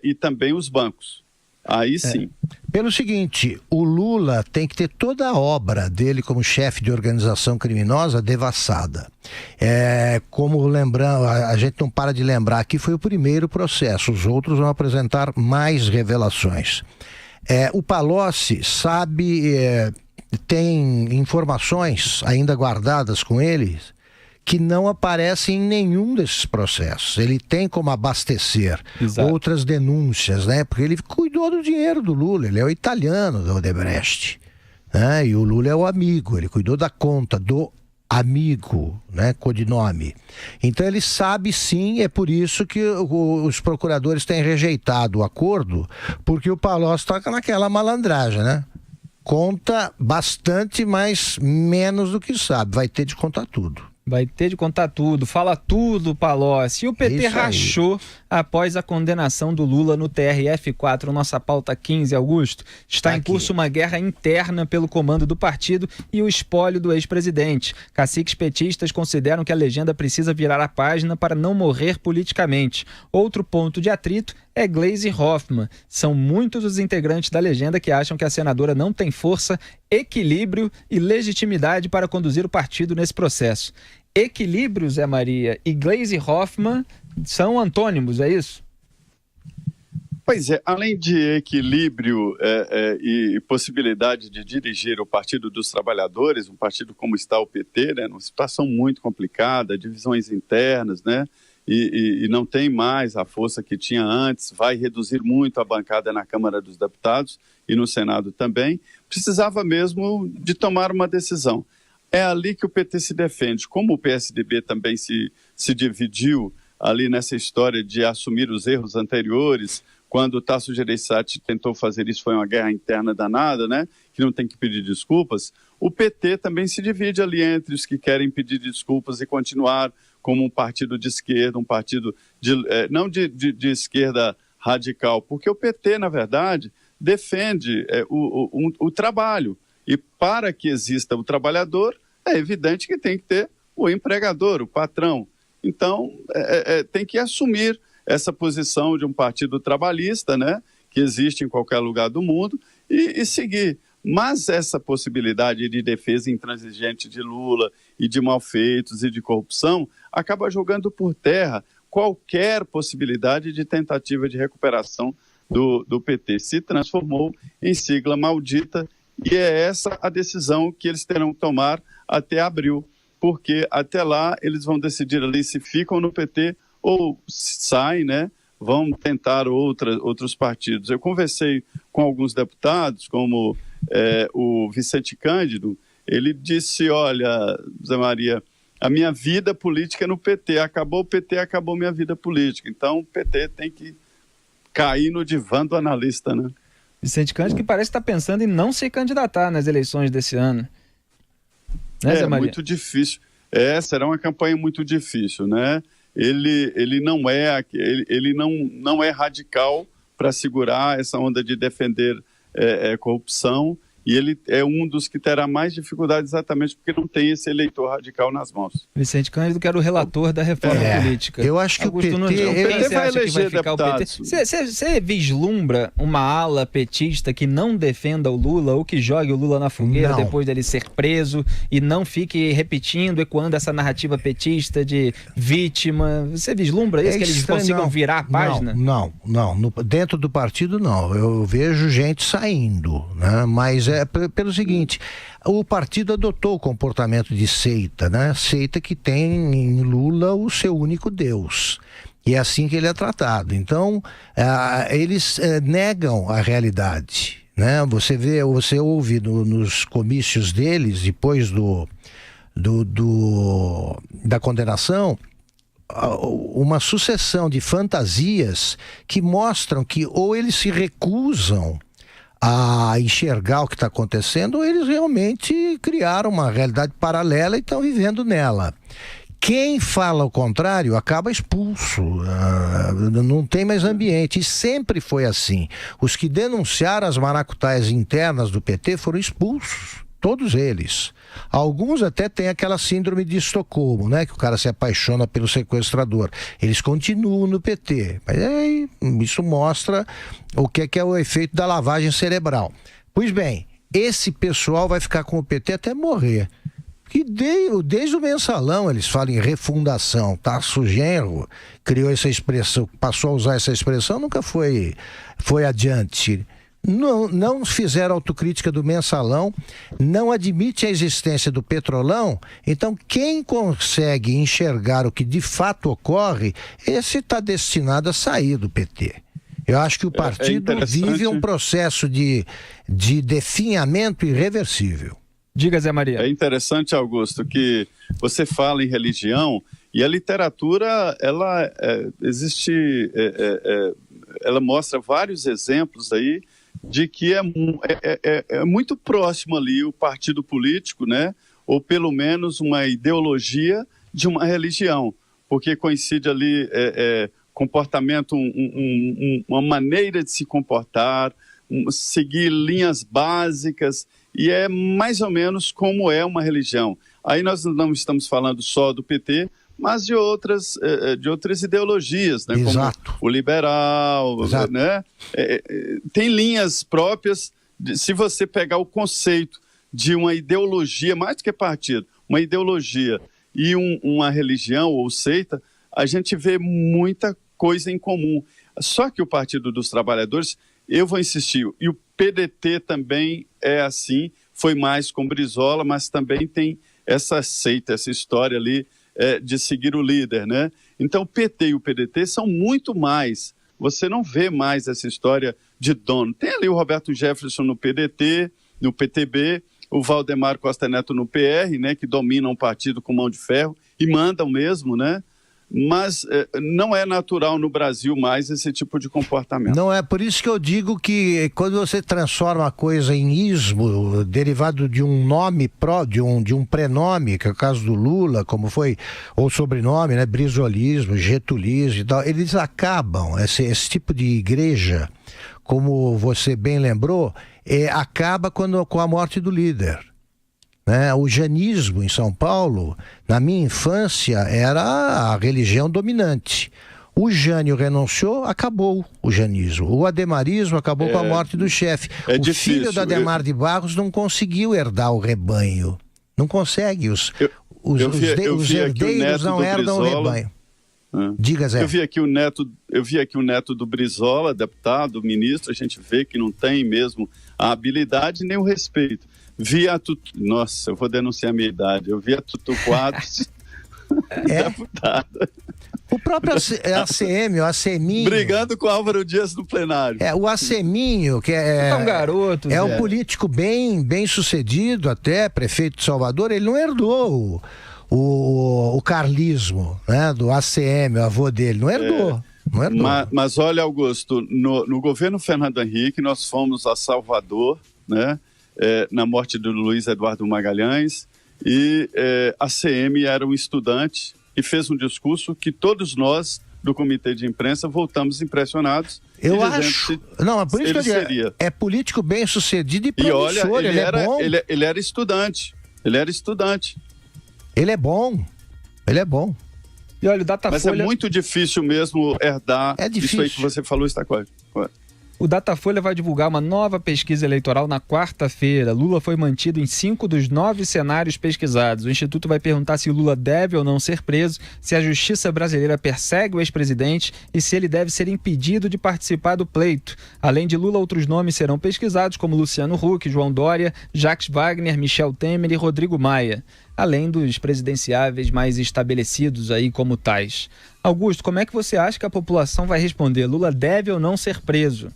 e também os bancos. Aí sim. Pelo seguinte, o Lula tem que ter toda a obra dele como chefe de organização criminosa devassada. Como lembrando, a gente não para de lembrar que foi o primeiro processo, os outros vão apresentar mais revelações. O Palocci sabe, tem informações ainda guardadas com eles que não aparecem em nenhum desses processos. Ele tem como abastecer outras denúncias, né? Porque ele cuidou do dinheiro do Lula, ele é o italiano da Odebrecht, né? E o Lula é o amigo, ele cuidou da conta do amigo, né? Codinome. Então ele sabe sim, é por isso que os procuradores têm rejeitado o acordo, porque o Palocci está naquela malandragem, né? Conta bastante, mas menos do que sabe, vai ter de contar tudo. Vai ter de contar tudo, fala tudo, Palocci. E o PT rachou após a condenação do Lula no TRF4, nossa pauta 15, Augusto. Está em curso uma guerra interna pelo comando do partido e o espólio do ex-presidente. Caciques petistas consideram que a legenda precisa virar a página para não morrer politicamente. Outro ponto de atrito é Gleisi Hoffmann. São muitos os integrantes da legenda que acham que a senadora não tem força, equilíbrio e legitimidade para conduzir o partido nesse processo. Equilíbrio, Zé Maria, e Gleisi Hoffmann são antônimos, é isso? Pois é, além de equilíbrio e possibilidade de dirigir o Partido dos Trabalhadores, um partido como está o PT, né, numa situação muito complicada, divisões internas, né, e não tem mais a força que tinha antes, vai reduzir muito a bancada na Câmara dos Deputados e no Senado também, precisava mesmo de tomar uma decisão. É ali que o PT se defende. Como o PSDB também se dividiu ali nessa história de assumir os erros anteriores, quando o Tasso Gereissati tentou fazer isso, foi uma guerra interna danada, né? Que não tem que pedir desculpas. O PT também se divide ali entre os que querem pedir desculpas e continuar como um partido de esquerda, um partido não de esquerda radical, porque o PT, na verdade, defende o trabalho. E para que exista o trabalhador, é evidente que tem que ter o empregador, o patrão. Então, tem que assumir essa posição de um partido trabalhista, né, que existe em qualquer lugar do mundo, e seguir. Mas essa possibilidade de defesa intransigente de Lula e de malfeitos e de corrupção acaba jogando por terra qualquer possibilidade de tentativa de recuperação do PT. Se transformou em sigla maldita e é essa a decisão que eles terão que tomar até abril, porque até lá eles vão decidir ali se ficam no PT ou saem, né? Vão tentar outros partidos. Eu conversei com alguns deputados, como o Vicente Cândido, ele disse, olha, Zé Maria, a minha vida política é no PT, acabou o PT, acabou minha vida política. Então o PT tem que cair no divã do analista, né? Vicente Cândido que parece estar pensando em não se candidatar nas eleições desse ano. Né, Zé Maria? Muito difícil. Será uma campanha muito difícil, né? Ele não é radical para segurar essa onda de defender corrupção e ele é um dos que terá mais dificuldade exatamente porque não tem esse eleitor radical nas mãos. Vicente Cândido, que era o relator da reforma política. Eu acho que Augusto, o PT vai eleger deputados. Você vislumbra uma ala petista que não defenda o Lula ou que jogue o Lula na fogueira depois dele ser preso e não fique repetindo, ecoando essa narrativa petista de vítima? Você vislumbra isso, que eles consigam virar a página? Não. Dentro do partido, não. Eu vejo gente saindo, né? Mas é pelo seguinte, o partido adotou o comportamento de seita, né? Seita que tem em Lula o seu único Deus. E é assim que ele é tratado. Então, eles negam a realidade, né? Você ouve nos comícios deles, depois da condenação, uma sucessão de fantasias que mostram que ou eles se recusam a enxergar o que está acontecendo, ou eles realmente criaram uma realidade paralela e estão vivendo nela. Quem fala o contrário acaba expulso, não tem mais ambiente, e sempre foi assim. Os que denunciaram as maracutaias internas do PT foram expulsos, todos eles. Alguns até têm aquela síndrome de Estocolmo, né? Que o cara se apaixona pelo sequestrador. Eles continuam no PT. Mas isso mostra o que é o efeito da lavagem cerebral. Pois bem, esse pessoal vai ficar com o PT até morrer. Que desde o mensalão eles falam em refundação. Tarso Genro criou essa expressão, passou a usar essa expressão, nunca foi adiante. Não fizeram autocrítica do mensalão, não admite a existência do petrolão. Então quem consegue enxergar o que de fato ocorre, esse está destinado a sair do PT. Eu acho que o partido vive um processo de definhamento irreversível. Diga, Zé Maria. É interessante, Augusto, que você fala em religião e a literatura, ela ela mostra vários exemplos aí de que é muito próximo ali o partido político, né? Ou pelo menos uma ideologia de uma religião, porque coincide ali comportamento, uma maneira de se comportar, seguir linhas básicas, e é mais ou menos como é uma religião. Aí nós não estamos falando só do PT, mas de outras ideologias, né? Exato. Como o liberal, né? Tem linhas próprias. Se você pegar o conceito de uma ideologia, mais do que partido, uma ideologia e uma religião ou seita, a gente vê muita coisa em comum. Só que o Partido dos Trabalhadores, eu vou insistir, e o PDT também é assim, foi mais com Brizola, mas também tem essa seita, essa história ali de seguir o líder, né? Então o PT e o PDT são muito mais, você não vê mais essa história de dono. Tem ali o Roberto Jefferson no PDT, no PTB, o Valdemar Costa Neto no PR, né, que dominam o partido com mão de ferro e mandam mesmo, né? Mas não é natural no Brasil mais esse tipo de comportamento. Não é, por isso que eu digo que quando você transforma a coisa em ismo, derivado de um nome, de um prenome, que é o caso do Lula, como foi, ou sobrenome, né, brizolismo, getulismo e tal, eles acabam, esse tipo de igreja, como você bem lembrou, acaba com a morte do líder. O janismo em São Paulo, na minha infância, era a religião dominante. O Jânio renunciou, acabou o janismo. O ademarismo acabou com a morte do chefe. O filho do Ademar de Barros não conseguiu herdar o rebanho. Não consegue. Os herdeiros não herdam o rebanho. Diga, Zé. Eu vi aqui o neto do Brizola, deputado, ministro, a gente vê que não tem mesmo a habilidade nem o respeito. Nossa, eu vou denunciar a minha idade. Eu vi a Tutu Quadros, deputada. O próprio ACM, o ACMinho... brigando com o Álvaro Dias no plenário. O ACMinho, que é um garoto, um político bem sucedido, até prefeito de Salvador, ele não herdou o carlismo, né, do ACM, o avô dele, não herdou. Não herdou. Mas olha, Augusto, no governo Fernando Henrique, nós fomos a Salvador, né? Na morte do Luiz Eduardo Magalhães, e a CM era um estudante e fez um discurso que todos nós do comitê de imprensa, voltamos impressionados. Eu acho. Não, por isso que eu digo, é político bem sucedido e promissor. E olha, ele é bom. Ele era estudante. Ele era estudante. Ele é bom. Ele é bom. E olha, o Datafolha... Mas é muito difícil mesmo herdar isso aí que você falou, está correto. O Datafolha vai divulgar uma nova pesquisa eleitoral na quarta-feira. Lula foi mantido em 5 dos 9 cenários pesquisados. O Instituto vai perguntar se Lula deve ou não ser preso, se a justiça brasileira persegue o ex-presidente e se ele deve ser impedido de participar do pleito. Além de Lula, outros nomes serão pesquisados, como Luciano Huck, João Dória, Jacques Wagner, Michel Temer e Rodrigo Maia, além dos presidenciáveis mais estabelecidos aí como tais. Augusto, como é que você acha que a população vai responder? Lula deve ou não ser preso?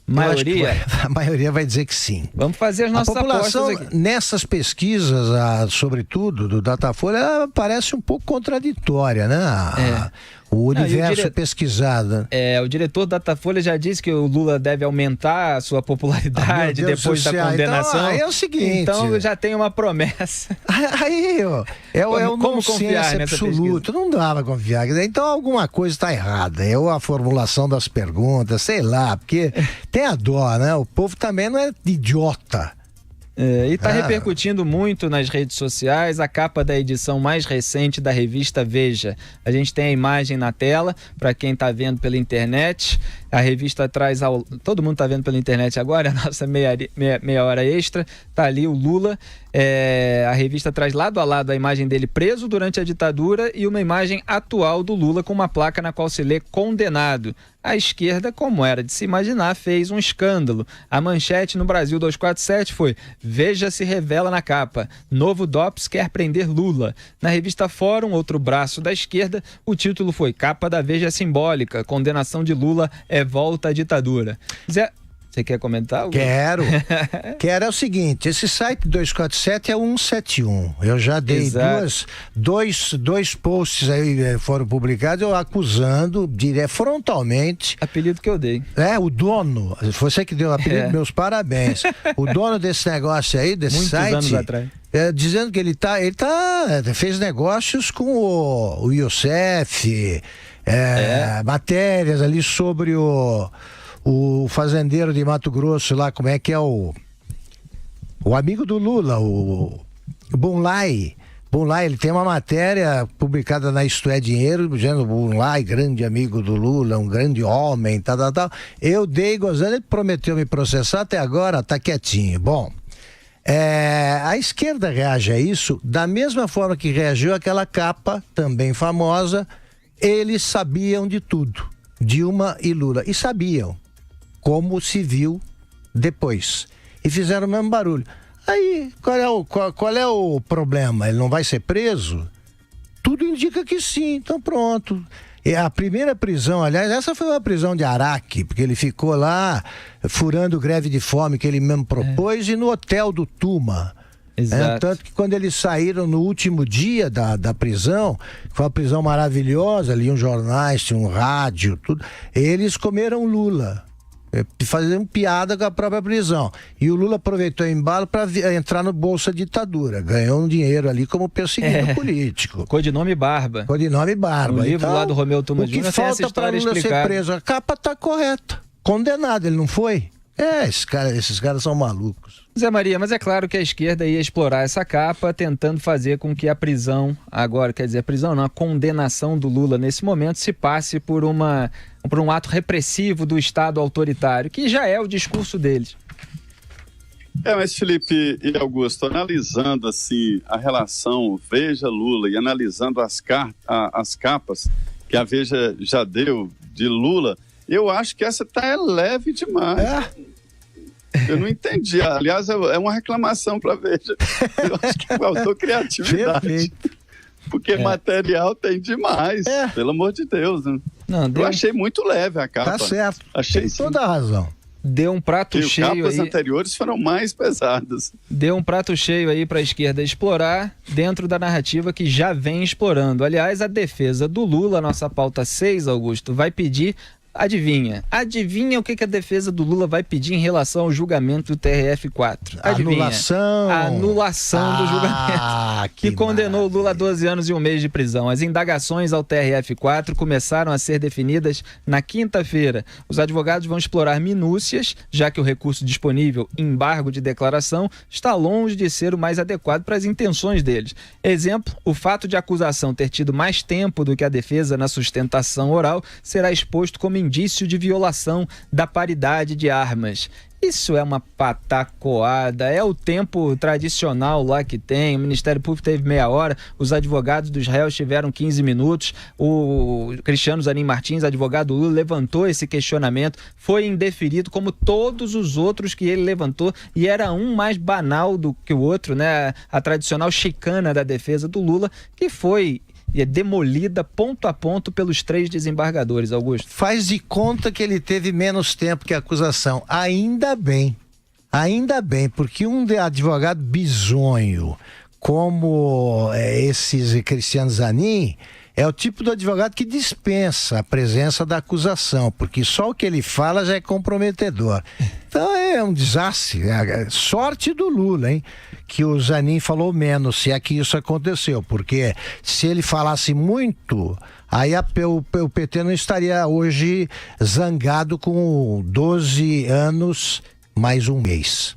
A maioria vai dizer que sim. Vamos fazer as nossas apostas aqui. Nessas pesquisas, sobretudo do Datafolha, parece um pouco contraditória, né? O universo pesquisado. O diretor do Datafolha já disse que o Lula deve aumentar a sua popularidade depois da condenação. Então, é o seguinte. Então já tem uma promessa. Aí, o nonsense absoluto. Não dá pra confiar. Então alguma coisa está errada. A formulação das perguntas, sei lá, porque tem a dó, né? O povo também não é idiota. E está repercutindo muito nas redes sociais a capa da edição mais recente da revista Veja. A gente tem a imagem na tela, para quem está vendo pela internet. A revista traz todo mundo está vendo pela internet agora, a nossa meia hora extra. Está ali o Lula. A revista traz lado a lado a imagem dele preso durante a ditadura e uma imagem atual do Lula com uma placa na qual se lê condenado. A esquerda, como era de se imaginar, fez um escândalo. A manchete no Brasil 247 foi: Veja se revela na capa. Novo DOPS quer prender Lula. Na revista Fórum, outro braço da esquerda, o título foi: Capa da Veja simbólica. Condenação de Lula é volta à ditadura. Zé, você quer comentar? Quero. É o seguinte, esse site 247 é 171. Eu já dei dois posts aí foram publicados, eu acusando frontalmente. Apelido que eu dei. O dono, foi você que deu o apelido, meus parabéns. O dono desse negócio aí, desse muitos site. Anos atrás. Dizendo que ele fez negócios com o Youssef, matérias ali sobre o fazendeiro de Mato Grosso lá, como é que é o amigo do Lula, o Bunlai. Ele tem uma matéria publicada na Isto é Dinheiro, dizendo Bunlai, grande amigo do Lula, um grande homem, tal. Eu dei gozando, ele prometeu me processar, até agora tá quietinho. Bom, a esquerda reage a isso da mesma forma que reagiu aquela capa, também famosa. Eles sabiam de tudo, Dilma e Lula, e sabiam, como se viu depois, e fizeram o mesmo barulho. Aí, qual é o problema? Ele não vai ser preso? Tudo indica que sim, então pronto. E a primeira prisão, aliás, essa foi uma prisão de Araque, porque ele ficou lá furando greve de fome que ele mesmo propôs, e no hotel do Tuma. Tanto que quando eles saíram no último dia da prisão, foi uma prisão maravilhosa, liam jornais, tinha um rádio, tudo, eles comeram Lula, fazendo piada com a própria prisão. E o Lula aproveitou o embalo para entrar no Bolsa Ditadura, ganhou um dinheiro ali como perseguido político. Codinome Barba. No livro lá do Romeu Tuma Júnior. O que falta para Lula ser preso? A capa está correta. Condenado, ele não foi? Esses caras são malucos. Zé Maria, mas é claro que a esquerda ia explorar essa capa, tentando fazer com que a prisão, a condenação do Lula nesse momento se passe por um ato repressivo do Estado autoritário, que já é o discurso deles. Mas Felipe e Augusto, analisando assim a relação Veja-Lula e analisando as capas que a Veja já deu de Lula, eu acho que essa tá leve demais. Eu não entendi. Aliás, é uma reclamação para Veja. Eu acho que faltou criatividade. Porque material tem demais. Pelo amor de Deus. Né? Eu achei muito leve a capa. Tá certo. Tem toda a razão. Deu um prato cheio aí. Capas anteriores foram mais pesadas. Deu um prato cheio aí para a esquerda explorar dentro da narrativa que já vem explorando. Aliás, a defesa do Lula, nossa pauta 6, Augusto, vai pedir Adivinha o que a defesa do Lula vai pedir em relação ao julgamento do TRF4? Adivinha? Anulação do julgamento, que condenou o Lula a 12 anos e 1 mês de prisão. As indagações ao TRF4 começaram a ser definidas na quinta-feira. Os advogados vão explorar minúcias, já que o recurso disponível, embargo de declaração, está longe de ser o mais adequado para as intenções deles. Exemplo, o fato de a acusação ter tido mais tempo do que a defesa na sustentação oral será exposto como indício de violação da paridade de armas. Isso é uma patacoada, é o tempo tradicional lá que tem. O Ministério Público teve meia hora, os advogados dos réus tiveram 15 minutos, o Cristiano Zanin Martins, advogado Lula, levantou esse questionamento, foi indeferido como todos os outros que ele levantou, e era um mais banal do que o outro, né? A tradicional chicana da defesa do Lula, que foi demolida ponto a ponto pelos 3 desembargadores, Augusto. Faz de conta que ele teve menos tempo que a acusação. Ainda bem, porque um advogado bizonho como esses Cristiano Zanin é o tipo do advogado que dispensa a presença da acusação, porque só o que ele fala já é comprometedor. Então é um desastre. Sorte do Lula, hein? Que o Zanin falou menos, se é que isso aconteceu, porque se ele falasse muito, aí o PT não estaria hoje zangado com 12 anos mais 1 mês.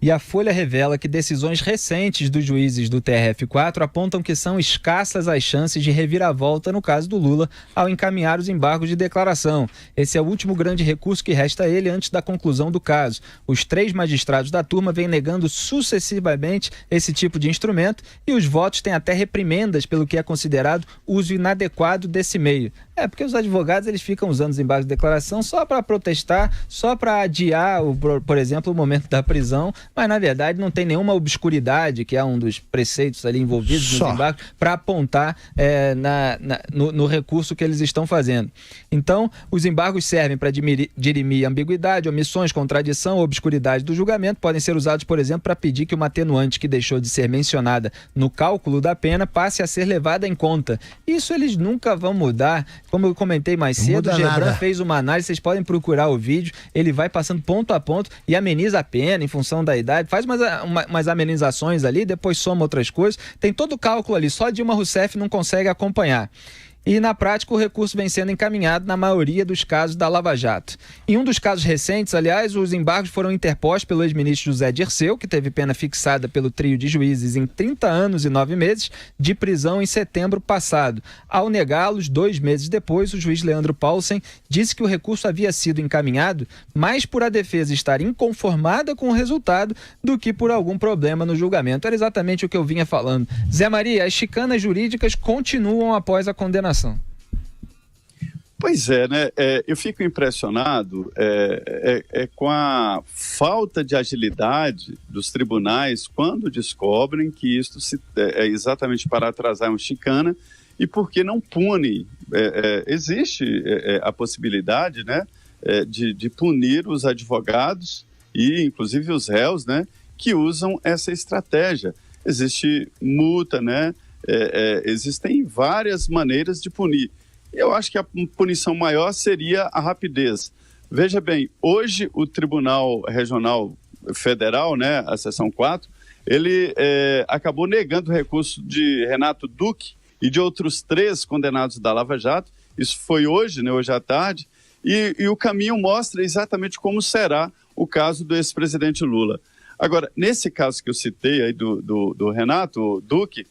E a Folha revela que decisões recentes dos juízes do TRF4 apontam que são escassas as chances de reviravolta no caso do Lula ao encaminhar os embargos de declaração. Esse é o último grande recurso que resta a ele antes da conclusão do caso. Os 3 magistrados da turma vêm negando sucessivamente esse tipo de instrumento e os votos têm até reprimendas pelo que é considerado uso inadequado desse meio. Porque os advogados eles ficam usando os embargos de declaração só para protestar, só para adiar, por exemplo, o momento da prisão, mas na verdade não tem nenhuma obscuridade, que é um dos preceitos ali envolvidos nos embargos, para apontar no recurso que eles estão fazendo. Então, os embargos servem para dirimir ambiguidade, omissões, contradição ou obscuridade do julgamento, podem ser usados, por exemplo, para pedir que uma atenuante que deixou de ser mencionada no cálculo da pena passe a ser levada em conta. Isso eles nunca vão mudar. Como eu comentei mais cedo, o Gebran fez uma análise, vocês podem procurar o vídeo, ele vai passando ponto a ponto e ameniza a pena em função da idade, faz umas amenizações ali, depois soma outras coisas, tem todo o cálculo ali, só Dilma Rousseff não consegue acompanhar. E, na prática, o recurso vem sendo encaminhado na maioria dos casos da Lava Jato. Em um dos casos recentes, aliás, os embargos foram interpostos pelo ex-ministro José Dirceu, que teve pena fixada pelo trio de juízes em 30 anos e 9 meses de prisão em setembro passado. Ao negá-los, 2 meses depois, o juiz Leandro Paulsen disse que o recurso havia sido encaminhado mais por a defesa estar inconformada com o resultado do que por algum problema no julgamento. Era exatamente o que eu vinha falando. Zé Maria, as chicanas jurídicas continuam após a condenação. Pois é, né? Eu fico impressionado com a falta de agilidade dos tribunais quando descobrem que isto é exatamente para atrasar uma chicana e porque não pune. Existe a possibilidade, né, de punir os advogados e inclusive os réus, né, que usam essa estratégia. Existe multa, né? Existem várias maneiras de punir. Eu acho que a punição maior seria a rapidez. Veja bem, hoje o Tribunal Regional Federal, né, a seção 4, ele acabou negando o recurso de Renato Duque e de outros 3 condenados da Lava Jato. Isso foi hoje, né, hoje à tarde, e o caminho mostra exatamente como será o caso do ex-presidente Lula. Agora, nesse caso que eu citei aí do Renato Duque,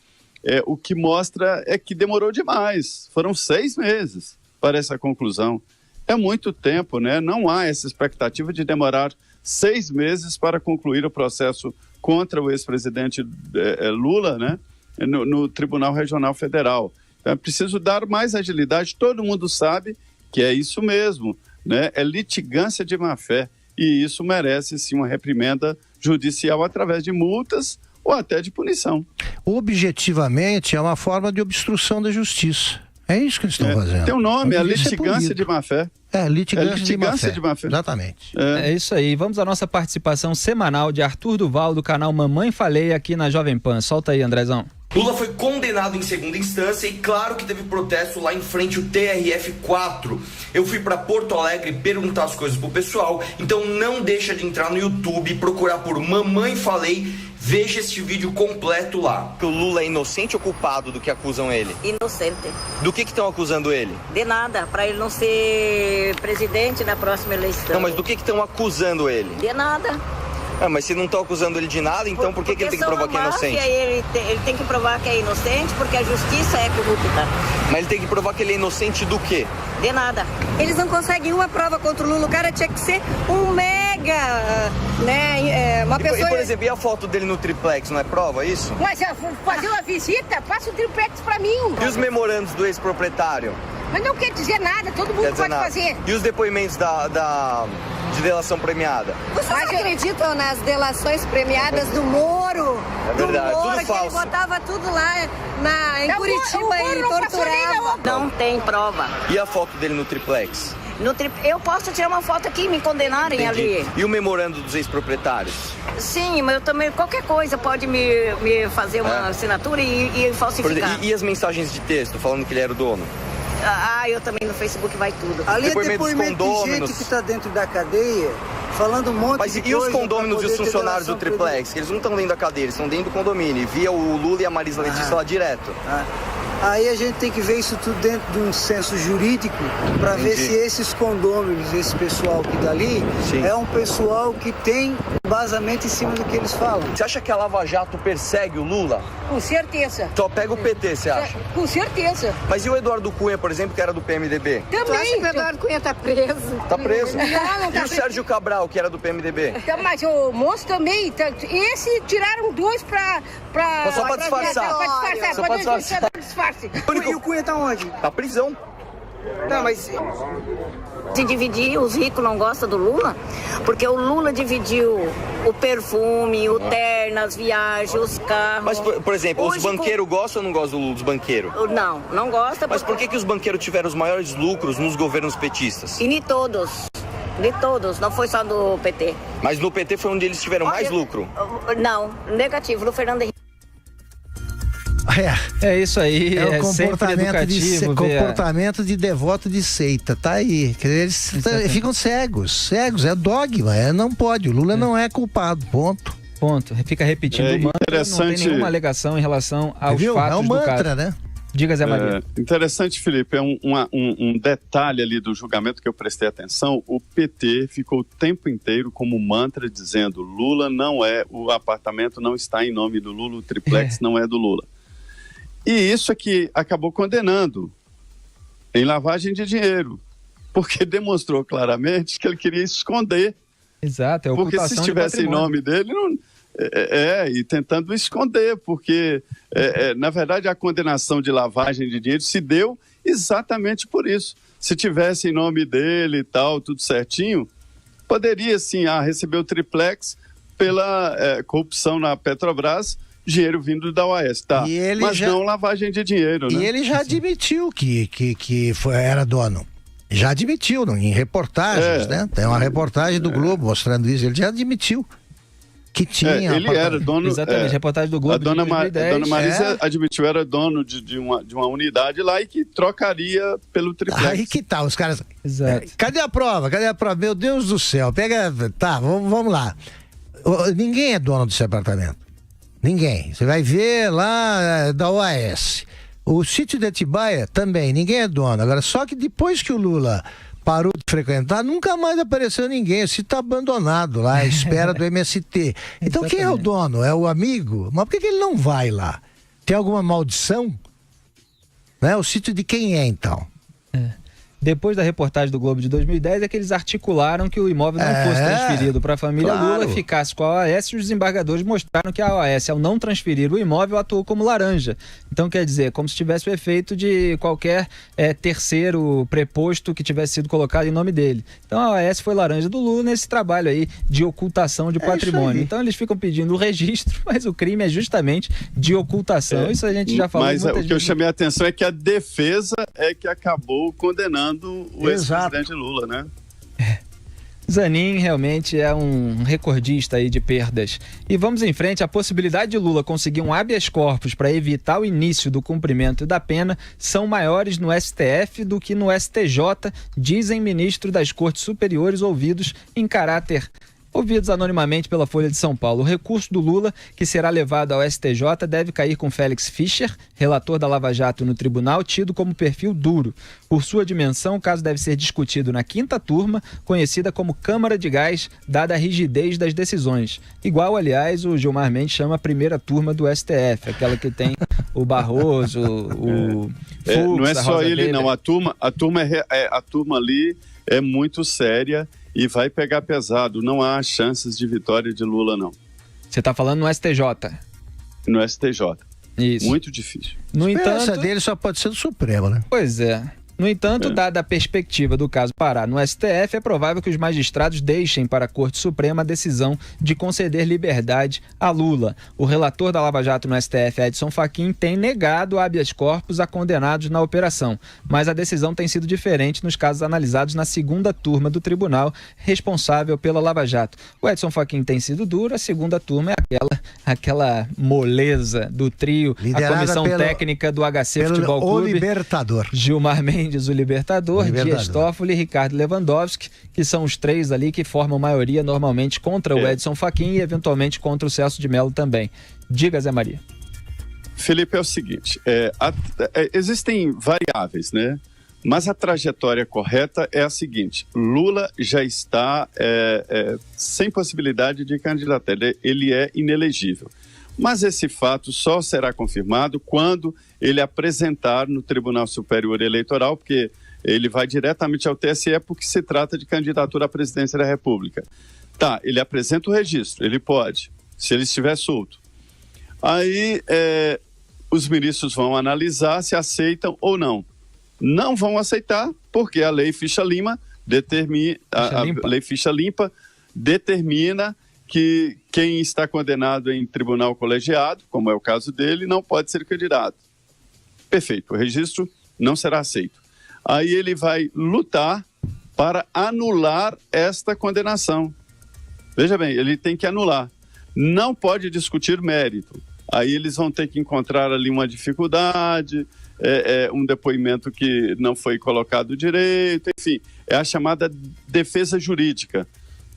o que mostra é que demorou demais. Foram 6 meses para essa conclusão. É muito tempo, né? Não há essa expectativa de demorar 6 meses para concluir o processo contra o ex-presidente Lula, né? No Tribunal Regional Federal. Então, é preciso dar mais agilidade. Todo mundo sabe que é isso mesmo, né? É litigância de má-fé. E isso merece, sim, uma reprimenda judicial através de multas ou até de punição. Objetivamente, é uma forma de obstrução da justiça. É isso que eles estão fazendo. Tem um nome, é litigância de má-fé. Litigância de má-fé. Exatamente. É isso aí. Vamos à nossa participação semanal de Arthur Duval, do canal Mamãe Falei, aqui na Jovem Pan. Solta aí, Andrezão. Lula foi condenado em segunda instância e claro que teve protesto lá em frente ao TRF4. Eu fui para Porto Alegre perguntar as coisas pro pessoal, então não deixa de entrar no YouTube, procurar por Mamãe Falei, veja este vídeo completo lá. O Lula é inocente ou culpado do que acusam ele? Inocente. Do que estão acusando ele? De nada, para ele não ser presidente na próxima eleição. Não, mas do que estão acusando ele? De nada. Ah, mas se não estão acusando ele de nada, então por que ele tem que provar que é inocente? Ele tem que provar que é inocente porque a justiça é corrupta. Mas ele tem que provar que ele é inocente do quê? De nada. Eles não conseguem uma prova contra o Lula. O cara tinha que ser um mega, né? Uma pessoa... E, por exemplo, e a foto dele no triplex, não é prova isso? Mas fazer uma visita, passa o triplex pra mim. E os memorandos do ex-proprietário? Mas não quer dizer nada, todo mundo pode fazer. E os depoimentos de delação premiada? Vocês acreditam nas delações premiadas do Moro? É verdade, do Moro, tudo falso. Ele botava tudo lá em Curitiba e torturava. Não tem prova. E a foto dele no triplex? Eu posso tirar uma foto aqui e me condenarem. Entendi. Ali. E o memorando dos ex-proprietários? Sim, mas eu também, qualquer coisa pode me fazer uma assinatura e falsificar. E as mensagens de texto falando que ele era o dono? Eu também no Facebook vai tudo. Ali é depoimento de gente que está dentro da cadeia, falando um monte de coisa. Mas e os condôminos e os funcionários do triplex? Que eles não estão dentro da cadeia, eles estão dentro do condomínio. E via o Lula e a Marisa Letícia lá direto. Aí a gente tem que ver isso tudo dentro de um senso jurídico para ver se esses condôminos, esse pessoal que dali, é um pessoal que tem embasamento em cima do que eles falam. Você acha que a Lava Jato persegue o Lula? Com certeza. Só pega o PT, você acha? Com certeza. Mas e o Eduardo Cunha, por exemplo, que era do PMDB? Também. Tu acha que o Eduardo Cunha tá preso? Tá preso. Não e o Sérgio Cabral, que era do PMDB? Mas o moço também. Esse tiraram dois pra só pra disfarçar. Só pra disfarçar. E o Cunha tá onde? Tá prisão. Não, mas... Se dividir, os ricos não gostam do Lula, porque o Lula dividiu o perfume, o terno, as viagens, os carros. Mas, por exemplo, os banqueiros gostam ou não gostam do Lula, dos banqueiros? Não gosta. Mas por que os banqueiros tiveram os maiores lucros nos governos petistas? E de todos, não foi só do PT. Mas no PT foi onde eles tiveram mais lucro? Não, negativo, no Fernando Henrique. É isso aí, é o comportamento de devoto de seita, tá aí. Eles ficam cegos, é dogma, não pode, o Lula não é culpado, ponto. Fica repetindo o mantra, não tem nenhuma alegação em relação aos fatos é um mantra, do caso. Né? Diga, Zé Maria. Interessante, Felipe, um detalhe ali do julgamento que eu prestei atenção, o PT ficou o tempo inteiro como mantra dizendo Lula não é, o apartamento não está em nome do Lula, o triplex não é do Lula. E isso é que acabou condenando em lavagem de dinheiro, porque demonstrou claramente que ele queria esconder. Exato, é porque se estivesse em nome dele, e tentando esconder, porque na verdade a condenação de lavagem de dinheiro se deu exatamente por isso. Se tivesse em nome dele e tal, tudo certinho, poderia sim receber o triplex pela corrupção na Petrobras, dinheiro vindo da OAS, tá? Mas não lavagem de dinheiro, né? E ele já admitiu que era dono. Já admitiu, em reportagens, né? Tem uma reportagem do Globo mostrando isso. Ele já admitiu que tinha... ele era dono... Exatamente, reportagem do Globo de 2010. A dona Marisa admitiu, era dono de uma unidade lá e que trocaria pelo triplex. Aí que tá, os caras... Exato. Cadê a prova? Meu Deus do céu, pega... Tá, vamos lá. Ninguém é dono desse apartamento. Ninguém. Você vai ver lá da OAS. O sítio de Atibaia também, ninguém é dono. Agora, só que depois que o Lula parou de frequentar, nunca mais apareceu ninguém. O sítio está abandonado lá, à espera do MST. Então, quem é o dono? É o amigo? Mas por que ele não vai lá? Tem alguma maldição? Né? O sítio de quem é, então? Depois da reportagem do Globo de 2010, é que eles articularam que o imóvel não fosse transferido para a família Lula e ficasse com a OAS, e os desembargadores mostraram que a OAS, ao não transferir o imóvel, atuou como laranja. Então, quer dizer, como se tivesse o efeito de qualquer terceiro preposto que tivesse sido colocado em nome dele. Então, a OAS foi laranja do Lula nesse trabalho aí de ocultação de patrimônio. Então, eles ficam pedindo o registro, mas o crime é justamente de ocultação. Isso a gente já falou muitas vezes. Mas o que eu chamei a atenção é que a defesa é que acabou condenando o ex-presidente Lula, né? Zanin realmente é um recordista aí de perdas. E vamos em frente, a possibilidade de Lula conseguir um habeas corpus para evitar o início do cumprimento da pena são maiores no STF do que no STJ, dizem ministros das Cortes Superiores ouvidos anonimamente pela Folha de São Paulo. O recurso do Lula, que será levado ao STJ, deve cair com Félix Fischer, relator da Lava Jato no tribunal, tido como perfil duro. Por sua dimensão, o caso deve ser discutido na 5ª turma, conhecida como Câmara de Gás, dada a rigidez das decisões. Igual, aliás, o Gilmar Mendes chama a 1ª turma do STF, aquela que tem o Barroso, o Fux, não é só ele, Weber. não. A turma ali é muito séria e vai pegar pesado. Não há chances de vitória de Lula, não. Você está falando no STJ? No STJ. Isso. Muito difícil. No entanto, dele só pode ser do Supremo, né? Pois é. No entanto, dada a perspectiva do caso parar no STF, é provável que os magistrados deixem para a Corte Suprema a decisão de conceder liberdade a Lula. O relator da Lava Jato no STF, Edson Fachin, tem negado habeas corpus a condenados na operação, mas a decisão tem sido diferente nos casos analisados na 2ª turma do tribunal responsável pela Lava Jato. O Edson Fachin tem sido duro, a 2ª turma é aquela moleza do trio, liderada a comissão técnica do HC Futebol Clube. O Libertador. Gilmar Mendes, o Libertador, Dias Toffoli e Ricardo Lewandowski, que são os 3 ali que formam maioria normalmente contra o Edson Fachin e eventualmente contra o Celso de Mello também. Diga, Zé Maria. Felipe, é o seguinte, existem variáveis, né? Mas a trajetória correta é a seguinte: Lula já está sem possibilidade de candidatar, ele é inelegível. Mas esse fato só será confirmado quando ele apresentar no Tribunal Superior Eleitoral, porque ele vai diretamente ao TSE, porque se trata de candidatura à presidência da República. Tá, ele apresenta o registro, ele pode, se ele estiver solto. Aí os ministros vão analisar se aceitam ou não. Não vão aceitar, porque a Lei Ficha Limpa determina que quem está condenado em tribunal colegiado, como é o caso dele, não pode ser candidato. Perfeito, o registro não será aceito. Aí ele vai lutar para anular esta condenação. Veja bem, ele tem que anular. Não pode discutir mérito. Aí eles vão ter que encontrar ali uma dificuldade, um depoimento que não foi colocado direito, enfim, é a chamada defesa jurídica.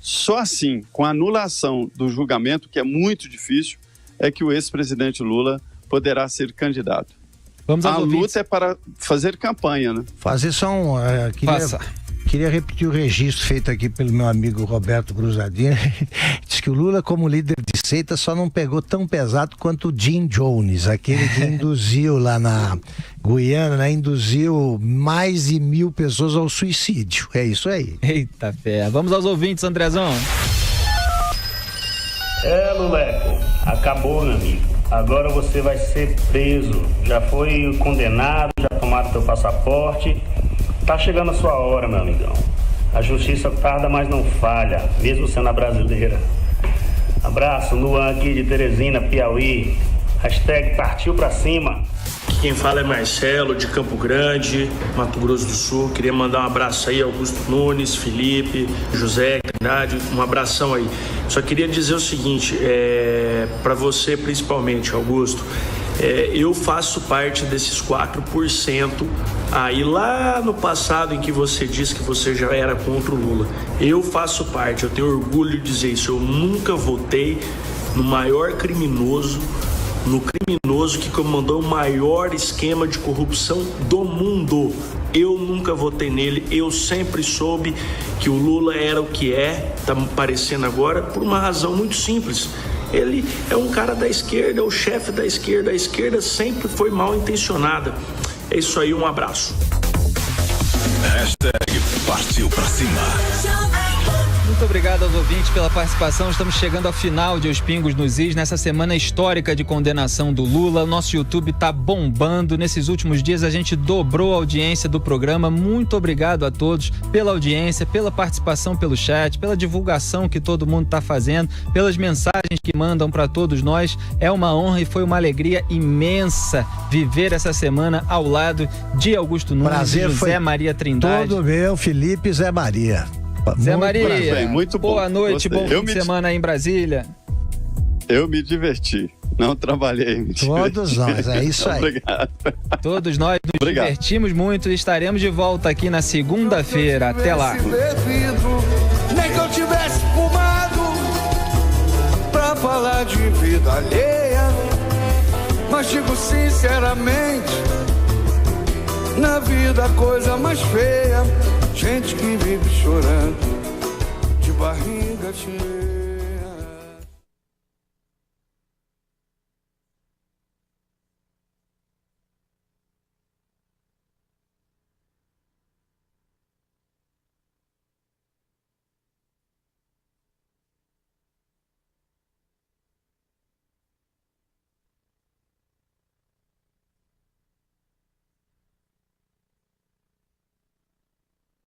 Só assim, com a anulação do julgamento, que é muito difícil, é que o ex-presidente Lula poderá ser candidato. A luta é para fazer campanha, né? Fazer só um... Queria repetir o registro feito aqui pelo meu amigo Roberto Cruzadinha. Diz que o Lula, como líder de seita, só não pegou tão pesado quanto o Jim Jones, aquele que induziu lá na Guiana, né? Induziu mais de 1.000 pessoas ao suicídio. É isso aí. Eita fé. Vamos aos ouvintes, Andrezão. Luleco, acabou, meu amigo. Agora você vai ser preso. Já foi condenado, já tomaram teu passaporte. Tá chegando a sua hora, meu amigão. A justiça tarda, mas não falha, mesmo sendo a brasileira. Abraço, Luan aqui de Teresina, Piauí. Hashtag partiu pra cima. Quem fala é Marcelo, de Campo Grande, Mato Grosso do Sul. Queria mandar um abraço aí, Augusto Nunes, Felipe, José, Trindade, um abração aí. Só queria dizer o seguinte, para você principalmente, Augusto, eu faço parte desses 4% aí lá no passado em que você disse que você já era contra o Lula. Eu faço parte, eu tenho orgulho de dizer isso. Eu nunca votei no maior criminoso, no criminoso que comandou o maior esquema de corrupção do mundo. Eu nunca votei nele, eu sempre soube que o Lula era o que tá parecendo agora por uma razão muito simples. Ele é um cara da esquerda, é o chefe da esquerda. A esquerda sempre foi mal intencionada. É isso aí, um abraço. Hashtag partiu pra cima. Muito obrigado aos ouvintes pela participação. Estamos chegando ao final de Os Pingos nos Is, nessa semana histórica de condenação do Lula. O nosso YouTube está bombando. Nesses últimos dias a gente dobrou a audiência do programa. Muito obrigado a todos pela audiência, pela participação pelo chat, pela divulgação que todo mundo está fazendo, pelas mensagens que mandam para todos nós. É uma honra e foi uma alegria imensa viver essa semana ao lado de Augusto Nunes e José Maria Trindade. Todo meu, Felipe e Zé Maria. Zé Maria, bem, muito bom. Boa noite, Gostei. bom fim de semana aí em Brasília. Eu me diverti. Não trabalhei, me Todos diverti. nós, é isso aí. Obrigado. Todos nós nos divertimos muito e estaremos de volta aqui na segunda-feira. Até lá. Nem que eu tivesse fumado pra falar de vida alheia, mas digo sinceramente, na vida a coisa mais feia, gente que vive chorando de barriga cheia.